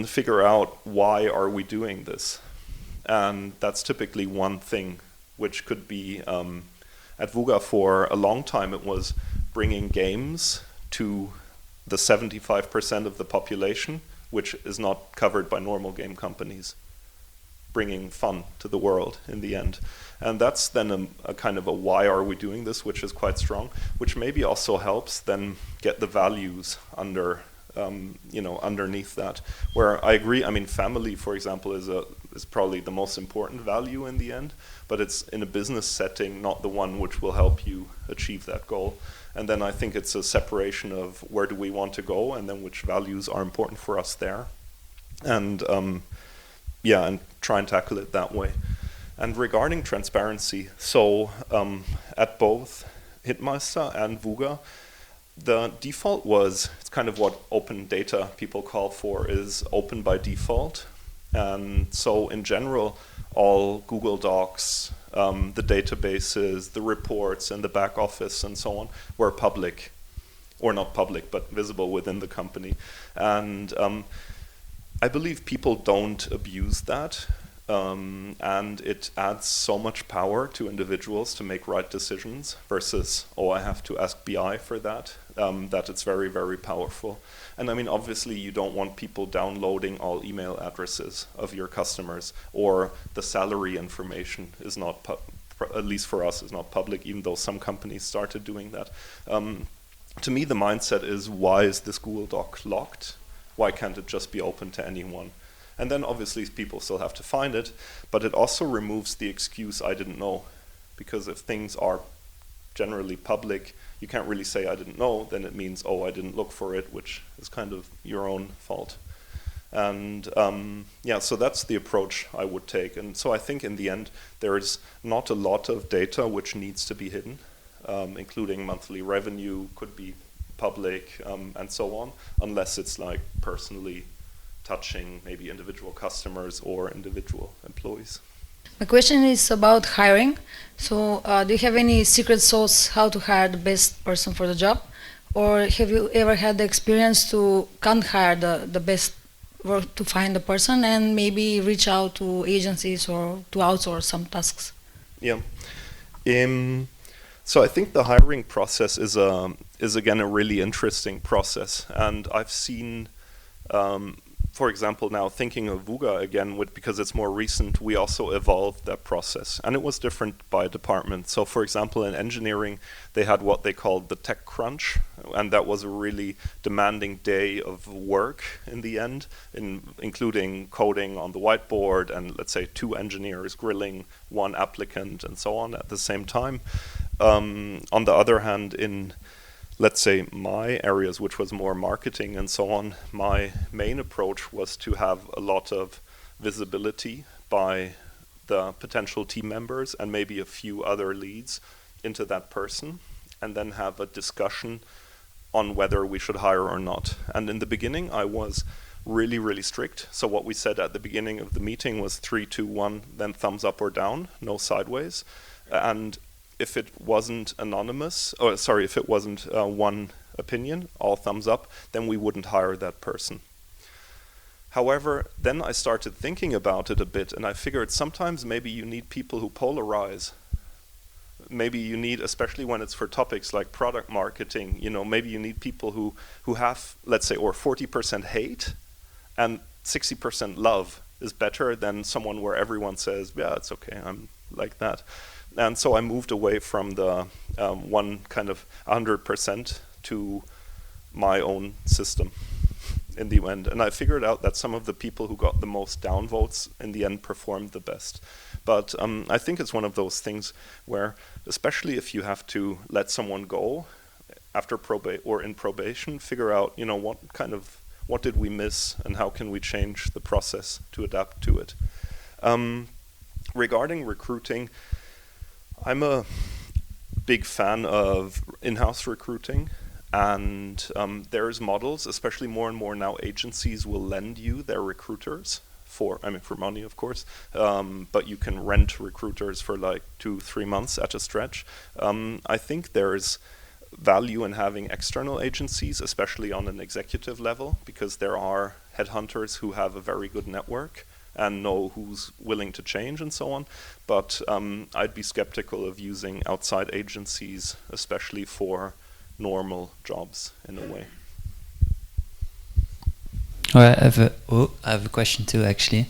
figure out why are we doing this, and that's typically one thing, which could be. At Wooga, for a long time, it was bringing games to the 75% of the population, which is not covered by normal game companies. Bringing fun to the world in the end. And that's then a kind of a why are we doing this, which is quite strong, which maybe also helps then get the values underneath that. Where I agree, family, for example, is probably the most important value in the end, but it's in a business setting, not the one which will help you achieve that goal. And then I think it's a separation of where do we want to go, and then which values are important for us there. And and try and tackle it that way. And regarding transparency, so at both Hitmeister and Wooga, the default was, it's kind of what open data people call for, is open by default. And so in general, all Google Docs, the databases, the reports, and the back office and so on were public, or not public, but visible within the company. And I believe people don't abuse that. And it adds so much power to individuals to make right decisions versus, I have to ask BI for that, that it's very, very powerful. And obviously you don't want people downloading all email addresses of your customers, or the salary information is not, at least for us, is not public, even though some companies started doing that. To me, the mindset is, why is this Google Doc locked? Why can't it just be open to anyone? And then obviously people still have to find it, but it also removes the excuse, I didn't know. Because if things are generally public, you can't really say I didn't know, then it means, I didn't look for it, which is kind of your own fault. And so that's the approach I would take. And so I think in the end, there is not a lot of data which needs to be hidden, including monthly revenue, could be public, and so on, unless it's like personally touching maybe individual customers or individual employees. My question is about hiring. So do you have any secret sauce how to hire the best person for the job? Or have you ever had the experience to can't hire the best work to find the person and maybe reach out to agencies or to outsource some tasks? Yeah. So I think the hiring process is again a really interesting process. And I've seen for example, now thinking of Wooga again, because it's more recent, we also evolved that process. And it was different by department. So for example, in engineering, they had what they called the tech crunch. And that was a really demanding day of work in the end, including coding on the whiteboard and let's say 2 engineers grilling 1 applicant and so on at the same time. On the other hand, in let's say my areas, which was more marketing and so on, my main approach was to have a lot of visibility by the potential team members and maybe a few other leads into that person, and then have a discussion on whether we should hire or not. And in the beginning, I was really, really strict. So what we said at the beginning of the meeting was 3, 2, 1, then thumbs up or down, no sideways. And if it wasn't anonymous, if it wasn't one opinion, all thumbs up, then we wouldn't hire that person. However, then I started thinking about it a bit, and I figured sometimes maybe you need people who polarize. Maybe you need, especially when it's for topics like product marketing, maybe you need people who have, let's say, or 40% hate and 60% love is better than someone where everyone says, yeah, it's okay, I'm like that. And so I moved away from the one kind of 100% to my own system in the end. And I figured out that some of the people who got the most downvotes in the end performed the best. But I think it's one of those things where, especially if you have to let someone go after in probation, figure out, what did we miss and how can we change the process to adapt to it. Regarding recruiting, I'm a big fan of in-house recruiting. And there's models, especially more and more now, agencies will lend you their recruiters for money, of course, but you can rent recruiters for like 2-3 months at a stretch. I think there's value in having external agencies, especially on an executive level, because there are headhunters who have a very good network and know who's willing to change and so on. But I'd be skeptical of using outside agencies, especially for normal jobs in a way. All right, I have a question too, actually.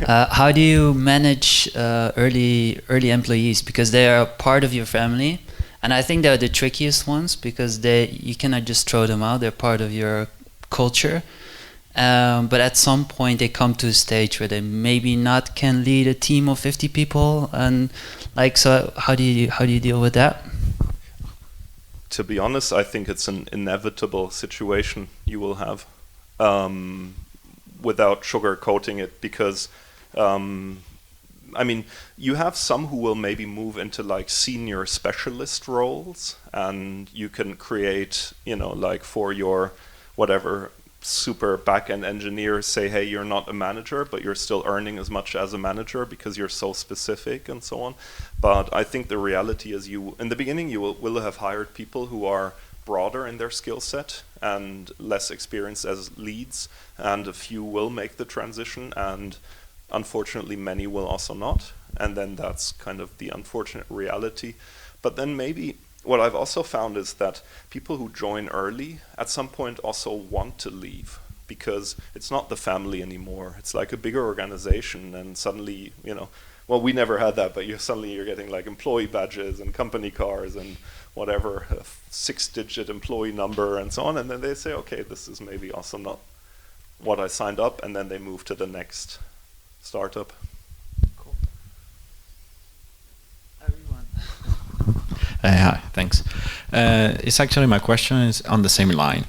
How do you manage early employees, because they are part of your family, and I think they're the trickiest ones because you cannot just throw them out. They're part of your culture, but at some point they come to a stage where they maybe not can lead a team of 50 people, and so how do you deal with that? To be honest, I think it's an inevitable situation you will have, without sugarcoating it, because you have some who will maybe move into like senior specialist roles, and you can create, for your whatever super back-end engineers, say, hey, you're not a manager, but you're still earning as much as a manager because you're so specific and so on. But I think the reality is in the beginning, you will have hired people who are broader in their skill set and less experienced as leads, and a few will make the transition, and unfortunately many will also not. And then that's kind of the unfortunate reality. But then maybe what I've also found is that people who join early at some point also want to leave, because it's not the family anymore. It's like a bigger organization, and suddenly, well, we never had that, but suddenly you're getting like employee badges and company cars and whatever, a 6-digit employee number and so on. And then they say, okay, this is maybe also not what I signed up, and then they move to the next startup. Cool. Everyone. Hi, thanks. It's actually, my question is on the same line.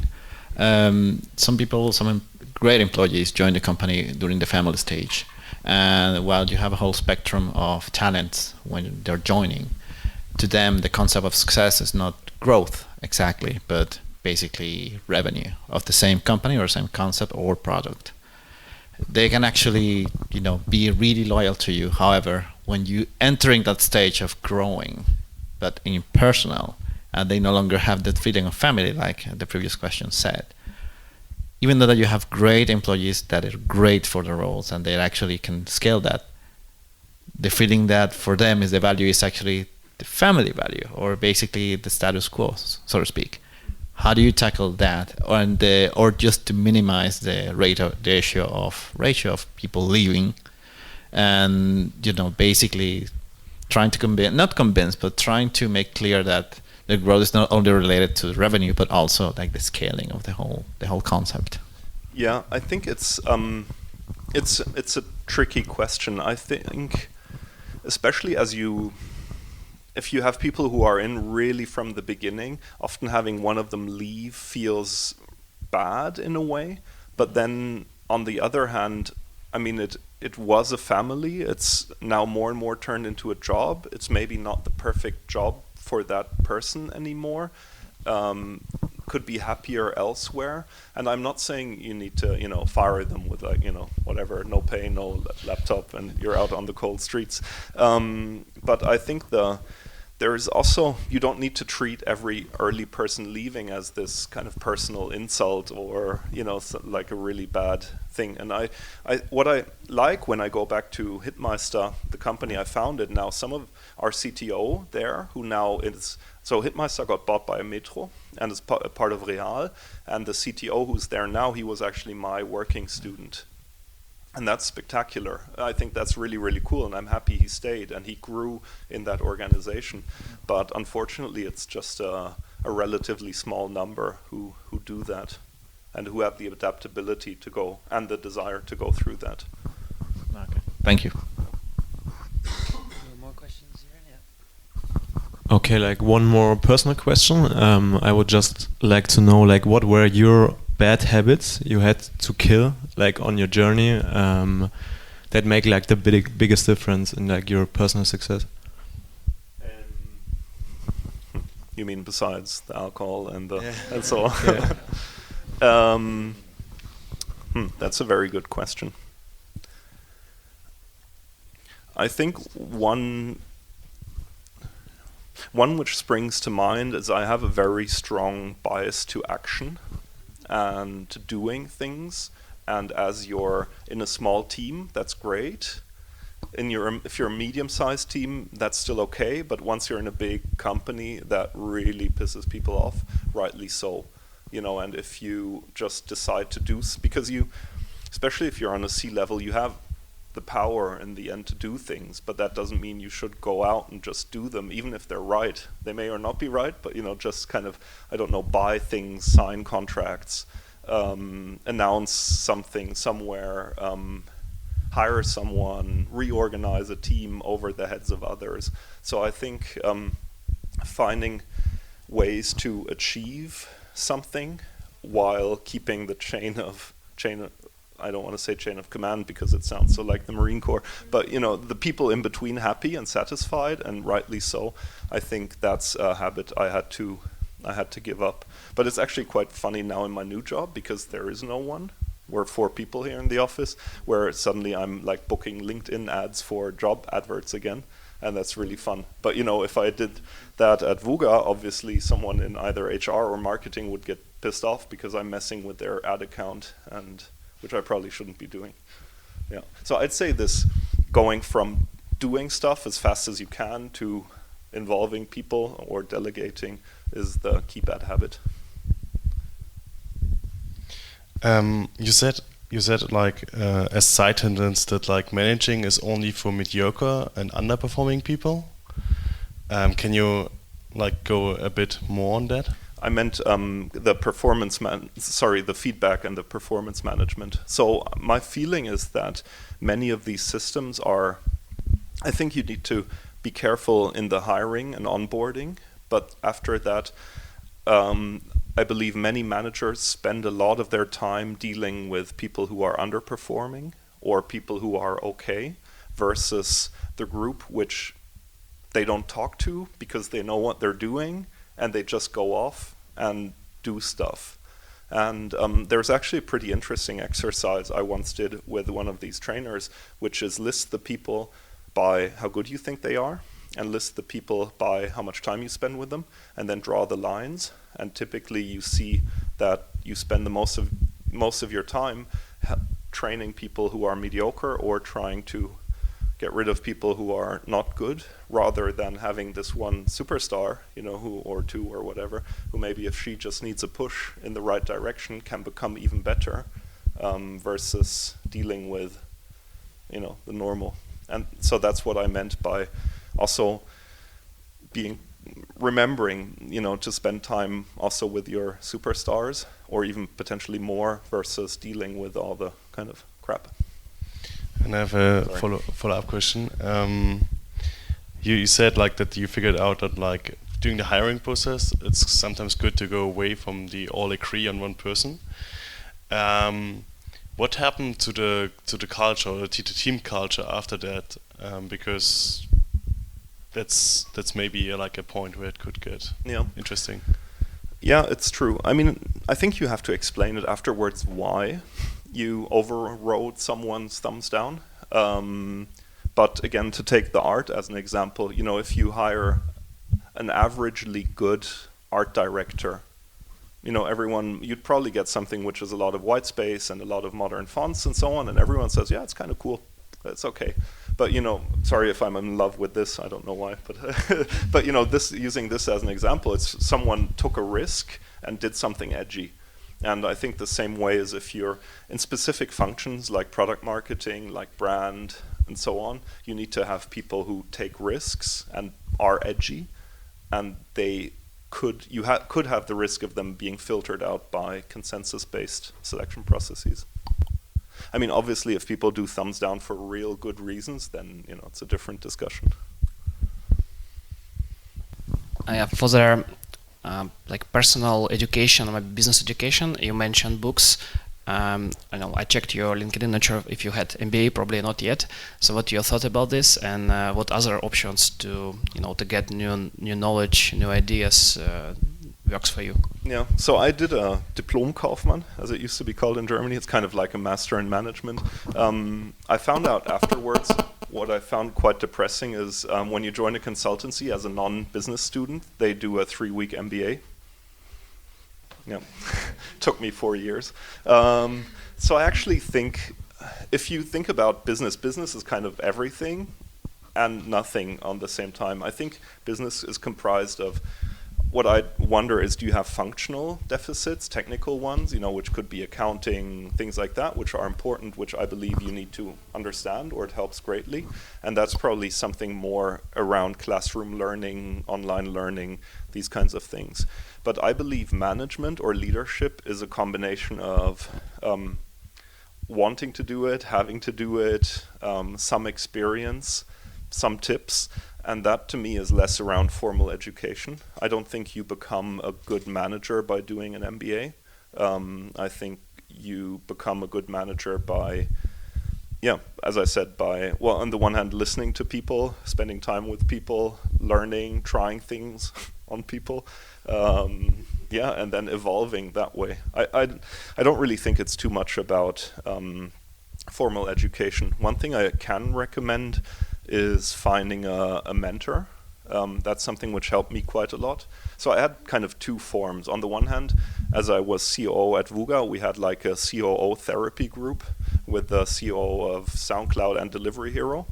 Some great employees join the company during the family stage, and while you have a whole spectrum of talents when they're joining, to them the concept of success is not growth exactly, but basically revenue of the same company or same concept or product. They can actually, be really loyal to you. However, when you entering that stage of growing, but in personal, and they no longer have that feeling of family, like the previous question said, even though that you have great employees that are great for the roles and they actually can scale that, the feeling that for them is the value is actually the family value, or basically the status quo, so to speak. How do you tackle that, or just to minimize the ratio of people leaving, and basically trying to trying to make clear that the growth is not only related to revenue, but also like the scaling of the whole concept. Yeah, I think it's a tricky question. I think, especially if you have people who are in really from the beginning, often having one of them leave feels bad in a way. But then on the other hand, it was a family. It's now more and more turned into a job. It's maybe not the perfect job for that person anymore. could be happier elsewhere. And I'm not saying you need to, fire them with like, whatever, no pay, no laptop, and you're out on the cold streets. But I think there is also, you don't need to treat every early person leaving as this kind of personal insult or, like a really bad thing. And what I like when I go back to Hitmeister, the company I founded now, some of our CTO there, who now is, so Hitmeister got bought by Metro and is part of Real, and the CTO who's there now, he was actually my working student. And that's spectacular. I think that's really, really cool, and I'm happy he stayed and he grew in that organization. But unfortunately, it's just a relatively small number who do that and who have the adaptability to go and the desire to go through that. Okay. Thank you. More questions here? Yeah. Okay, like one more personal question. I would just like to know, like, what were your bad habits you had to kill, like, on your journey, that make like the biggest difference in like your personal success? You mean besides the alcohol and and so on? Yeah. That's a very good question. I think one which springs to mind is I have a very strong bias to action and to doing things. And as you're in a small team, that's great. If you're a medium-sized team, that's still okay. But once you're in a big company, that really pisses people off, rightly so. And if you just decide to do, because especially if you're on a C-level, you have the power in the end to do things, but that doesn't mean you should go out and just do them, even if they're right. They may or not be right, but just kind of, I don't know, buy things, sign contracts, announce something somewhere, hire someone, reorganize a team over the heads of others. So I think finding ways to achieve something while keeping the chain of I don't want to say chain of command because it sounds so like the Marine Corps, but the people in between happy and satisfied, and rightly so. I think that's a habit I had to give up. But it's actually quite funny now in my new job because there is no one. We're 4 people here in the office, where suddenly I'm like booking LinkedIn ads for job adverts again, and that's really fun. But if I did that at Wooga, obviously someone in either HR or marketing would get pissed off because I'm messing with their ad account, and which I probably shouldn't be doing. Yeah. So I'd say this, going from doing stuff as fast as you can to involving people or delegating is the key bad habit. You said like as side tendence that like managing is only for mediocre and underperforming people. Can you like go a bit more on that? I meant the feedback and the performance management. So my feeling is that many of these systems I think you need to be careful in the hiring and onboarding, but after that, I believe many managers spend a lot of their time dealing with people who are underperforming or people who are okay versus the group which they don't talk to because they know what they're doing and they just go off and do stuff. And there's actually a pretty interesting exercise I once did with one of these trainers, which is list the people by how good you think they are and list the people by how much time you spend with them, and then draw the lines. And typically you see that you spend the most of your time training people who are mediocre or trying to get rid of people who are not good, rather than having this one superstar, who, or two or whatever, who maybe if she just needs a push in the right direction can become even better, versus dealing with, the normal. And so that's what I meant by also remembering, to spend time also with your superstars, or even potentially more, versus dealing with all the kind of crap. And I have a follow-up question. You said like that you figured out that like during the hiring process, it's sometimes good to go away from the all agree on one person. What happened to the culture or to the team culture after that? Because that's maybe like a point where it could get interesting. Yeah, it's true. I mean, I think you have to explain it afterwards why you overrode someone's thumbs down. But again, to take the art as an example, you know, if you hire an averagely good art director, you know, you'd probably get something which is a lot of white space and a lot of modern fonts and so on, and everyone says, yeah, it's kind of cool, it's okay. But, you know, sorry if I'm in love with this, I don't know why, but but, you know, using this as an example, it's someone took a risk and did something edgy. And I think the same way as if you're in specific functions like product marketing, like brand, and so on, you need to have people who take risks and are edgy, and they could have the risk of them being filtered out by consensus-based selection processes. I mean, obviously, if people do thumbs down for real good reasons, then, you know, it's a different discussion. For the like personal education or business education, you mentioned books. I know I checked your LinkedIn, not sure if you had MBA, probably not yet. So what your thought about this, and what other options to get new knowledge, new ideas works for you? Yeah, so I did a Diplom-Kaufmann, as it used to be called in Germany. It's kind of like a master in management. I found out afterwards, what I found quite depressing is when you join a consultancy as a non-business student, they do a 3-week MBA. Yeah, took me 4 years. So I actually think, if you think about business is kind of everything and nothing on the same time. I think business is comprised of, what I wonder is, do you have functional deficits, technical ones, you know, which could be accounting, things like that, which are important, which I believe you need to understand, or it helps greatly. And that's probably something more around classroom learning, online learning, these kinds of things. But I believe management or leadership is a combination of wanting to do it, having to do it, some experience, some tips. And that, to me, is less around formal education. I don't think you become a good manager by doing an MBA. I think you become a good manager by, yeah, as I said, by, well, on the one hand, listening to people, spending time with people, learning, trying things on people, yeah, and then evolving that way. I don't really think it's too much about formal education. One thing I can recommend is finding a mentor. That's something which helped me quite a lot. So I had kind of two forms. On the one hand, as I was COO at Wooga, we had like a COO therapy group with the COO of SoundCloud and Delivery Hero.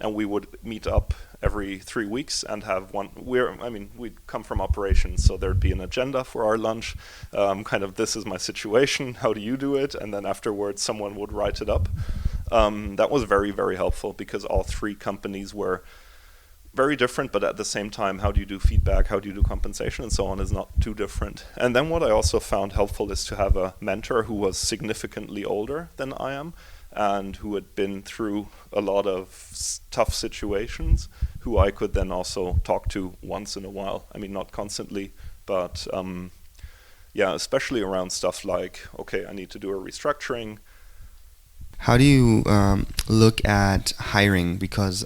And we would meet up every 3 weeks and have one. We'd come from operations, so there'd be an agenda for our lunch. Kind of, this is my situation, how do you do it? And then afterwards, someone would write it up. That was very, very helpful, because all three companies were very different, but at the same time, how do you do feedback, how do you do compensation, and so on is not too different. And then what I also found helpful is to have a mentor who was significantly older than I am, and who had been through a lot of tough situations, who I could then also talk to once in a while. I mean, not constantly, but yeah, especially around stuff like, okay, I need to do a restructuring. How do you look at hiring? Because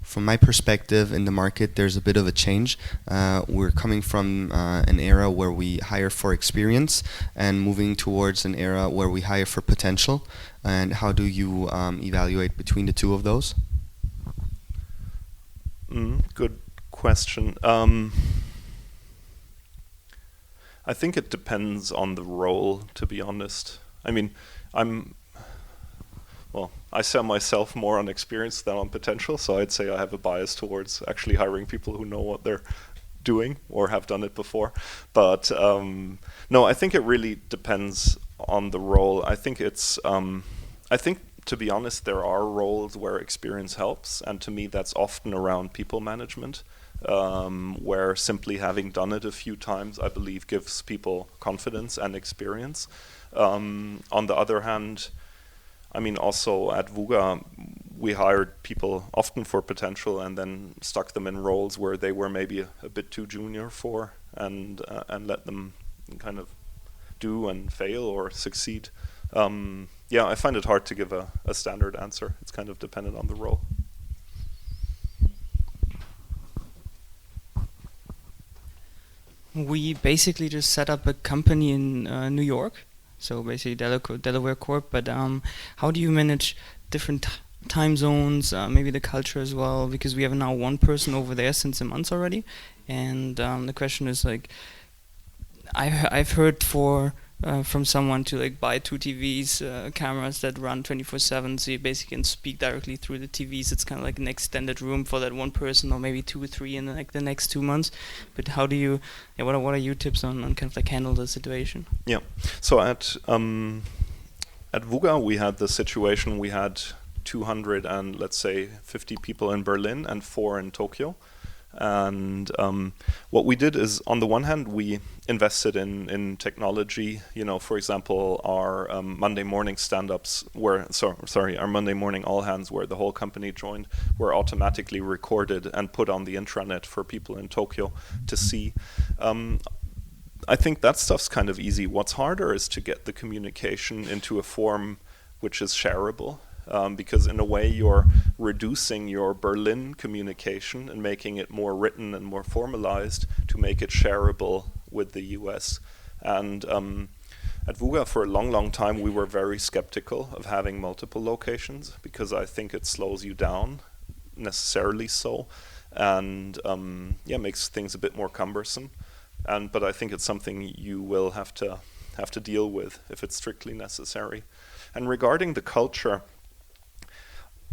from my perspective in the market, there's a bit of a change. We're coming from an era where we hire for experience and moving towards an era where we hire for potential. And how do you evaluate between the two of those? Good question. I think it depends on the role, to be honest. I mean, I sell myself more on experience than on potential, so I'd say I have a bias towards actually hiring people who know what they're doing or have done it before. But no, I think it really depends on the role. I think to be honest, there are roles where experience helps, and to me that's often around people management, where simply having done it a few times, I believe, gives people confidence and experience. On the other hand, I mean, also at Wooga, we hired people often for potential and then stuck them in roles where they were maybe a bit too junior for, and let them kind of do and fail or succeed. Yeah, I find it hard to give a standard answer. It's kind of dependent on the role. We basically just set up a company in New York, so basically Delaware Corp. But how do you manage different time zones, maybe the culture as well? Because we have now one person over there since a month already, and the question is like, I've heard from someone to like buy 2 TVs, cameras that run 24/7, so you basically can speak directly through the TVs. It's kind of like an extended room for that one person, or maybe 2 or 3 in like the next 2 months. But how do you? Yeah, what are your tips on kind of like handle the situation? Yeah. So at Wooga we had the situation, we had 200 and let's say 50 people in Berlin and 4 in Tokyo. And what we did is, on the one hand, we invested in technology. You know, for example, our Monday morning stand-ups were, our Monday morning all hands, where the whole company joined, were automatically recorded and put on the intranet for people in Tokyo to see. I think that stuff's kind of easy. What's harder is to get the communication into a form which is shareable. Because in a way you're reducing your Berlin communication and making it more written and more formalized to make it shareable with the US. And at Wooga for a long time we were very skeptical of having multiple locations, because I think it slows you down, necessarily so, and makes things a bit more cumbersome. But I think it's something you will have to deal with if it's strictly necessary. And regarding the culture,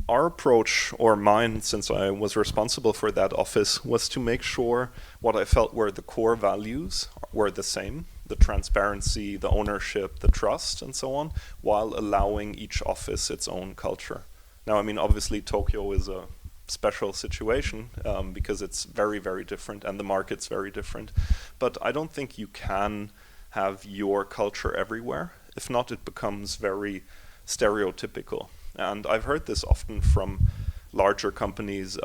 our approach, or mine, since I was responsible for that office, was to make sure what I felt were the core values were the same: the transparency, the ownership, the trust, and so on, while allowing each office its own culture. Now, I mean, obviously Tokyo is a special situation because it's very, very different and the market's very different. But I don't think you can have your culture everywhere. If not, it becomes very stereotypical. And I've heard this often from larger companies.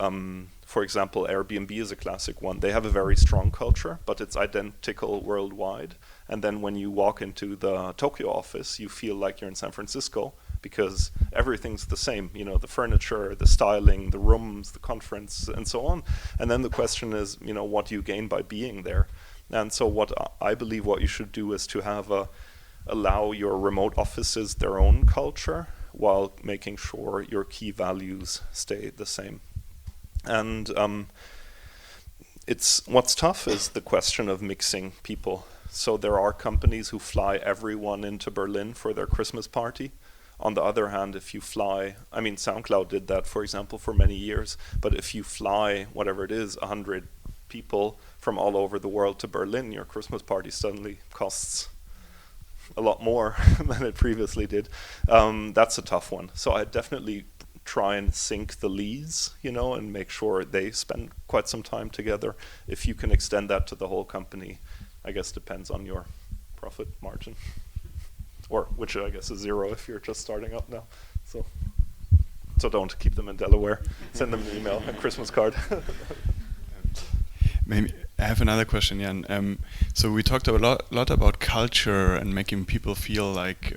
For example, Airbnb is a classic one. They have a very strong culture, but it's identical worldwide. And then when you walk into the Tokyo office, you feel like you're in San Francisco, because everything's the same. You know, the furniture, the styling, the rooms, the conference, and so on. And then the question is, you know, what do you gain by being there? And so what I believe what you should do is to have allow your remote offices their own culture, while making sure your key values stay the same. And what's tough is the question of mixing people. So there are companies who fly everyone into Berlin for their Christmas party. On the other hand, if you fly, I mean, SoundCloud did that, for example, for many years. But if you fly, whatever it is, 100 people from all over the world to Berlin, your Christmas party suddenly costs a lot more than it previously did. That's a tough one. So I definitely try and sync the leads, you know, and make sure they spend quite some time together. If you can extend that to the whole company, I guess depends on your profit margin, or which I guess is 0 if you're just starting up now. So don't keep them in Delaware. Send them an email, a Christmas card. Maybe I have another question, Jan. So we talked a lot about culture and making people feel like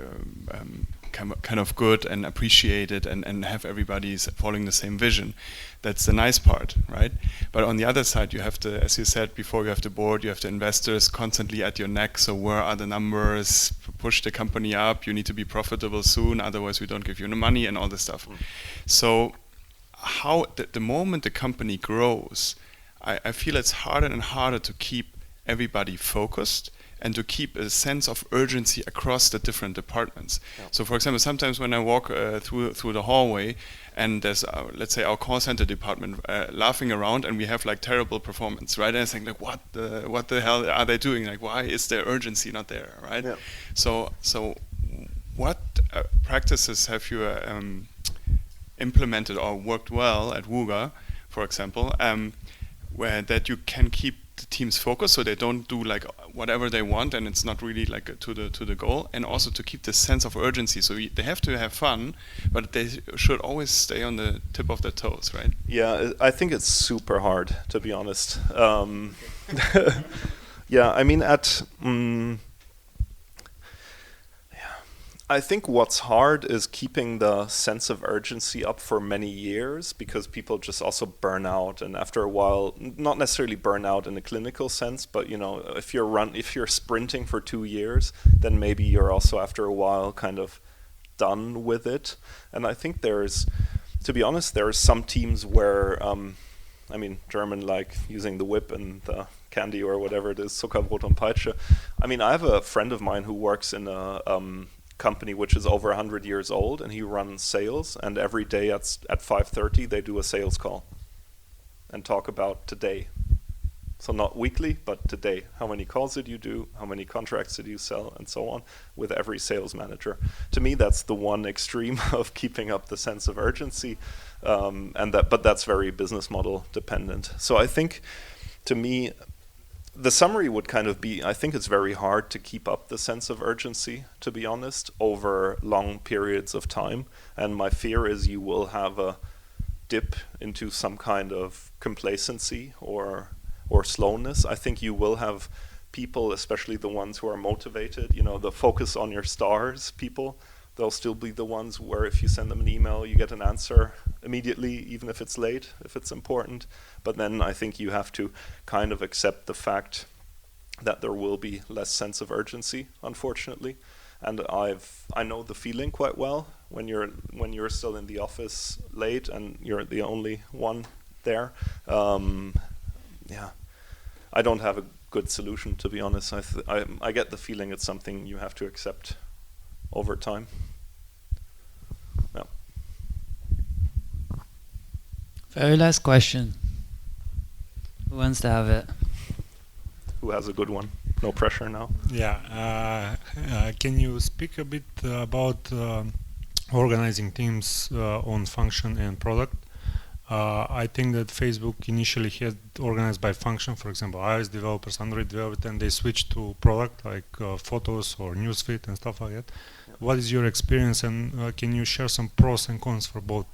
kind of good and appreciated, and have everybody following the same vision. That's the nice part, right? But on the other side, you have to, as you said before, you have the board, you have the investors constantly at your neck. So where are the numbers? Push the company up. You need to be profitable soon, otherwise we don't give you the money and all this stuff. So how the moment the company grows, I feel it's harder and harder to keep everybody focused and to keep a sense of urgency across the different departments. Yeah. So, for example, sometimes when I walk through the hallway and there's, let's say, our call center department laughing around, and we have like terrible performance, right? And I think like, what the hell are they doing? Like, why is their urgency not there, right? Yeah. So what practices have you implemented or worked well at Wooga, for example? Where that you can keep the teams focused, so they don't do like whatever they want, and it's not really like to the goal, and also to keep the sense of urgency. So they have to have fun, but they should always stay on the tip of their toes, right? Yeah, I think it's super hard, to be honest. Yeah, I mean, I think what's hard is keeping the sense of urgency up for many years, because people just also burn out, and after a while, not necessarily burn out in a clinical sense, but if you're sprinting for 2 years, then maybe you're also after a while kind of done with it. And I think to be honest, there are some teams where, German, like using the whip and the candy or whatever it is, Zuckerbrot und Peitsche. I have a friend of mine who works in a company which is over 100 years old, and he runs sales, and every day at 5:30 they do a sales call and talk about today. So not weekly, but today. How many calls did you do? How many contracts did you sell? And so on, with every sales manager. To me, that's the one extreme of keeping up the sense of urgency, but that's very business model dependent. So I think, to me, the summary would kind of be, I think it's very hard to keep up the sense of urgency, to be honest, over long periods of time. And my fear is you will have a dip into some kind of complacency or slowness. I think you will have people, especially the ones who are motivated, the focus on your stars people, they'll still be the ones where if you send them an email, you get an answer immediately, even if it's late, if it's important. But then I think you have to kind of accept the fact that there will be less sense of urgency, unfortunately. And I know the feeling quite well when you're still in the office late and you're the only one there. I don't have a good solution, to be honest. I get the feeling it's something you have to accept over time. Yeah. Very last question. Who wants to have it? Who has a good one? No pressure now. Yeah. Can you speak a bit about organizing teams on function and product? I think that Facebook initially had organized by function, for example, iOS developers, Android developers, and they switched to product like photos or newsfeed and stuff like that. Yep. What is your experience, and can you share some pros and cons for both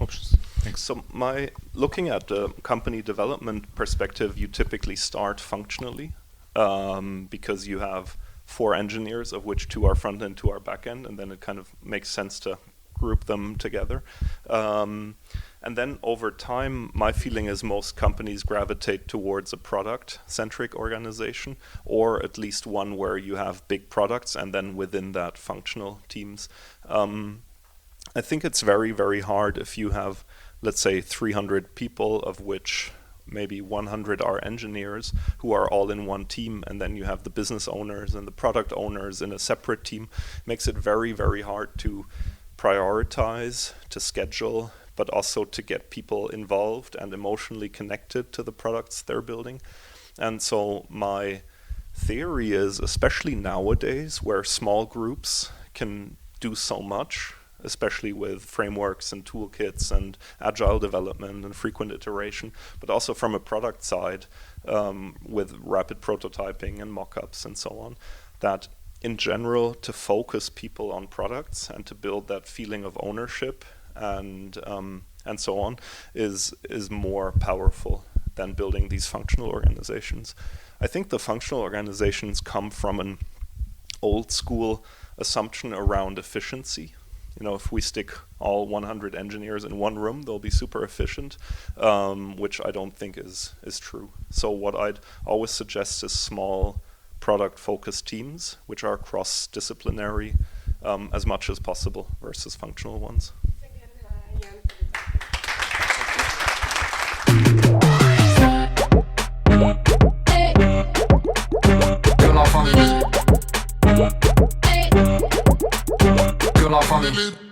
options? Thanks. So looking at the company development perspective, you typically start functionally because you have 4 engineers, of which 2 are front end, 2 are back end, and then it kind of makes sense to group them together. And then over time, my feeling is most companies gravitate towards a product-centric organization, or at least one where you have big products and then within that functional teams. I think it's very, very hard if you have, let's say, 300 people, of which maybe 100 are engineers who are all in one team, and then you have the business owners and the product owners in a separate team. It makes it very, very hard to prioritize, to schedule, but also to get people involved and emotionally connected to the products they're building. And so my theory is, especially nowadays, where small groups can do so much, especially with frameworks and toolkits and agile development and frequent iteration, but also from a product side with rapid prototyping and mock-ups and so on, that in general, to focus people on products and to build that feeling of ownership and so on is more powerful than building these functional organizations. I think the functional organizations come from an old school assumption around efficiency. If we stick all 100 engineers in one room, they'll be super efficient, which I don't think is true. So what I'd always suggest is small product-focused teams, which are cross-disciplinary as much as possible versus functional ones. Que la famille.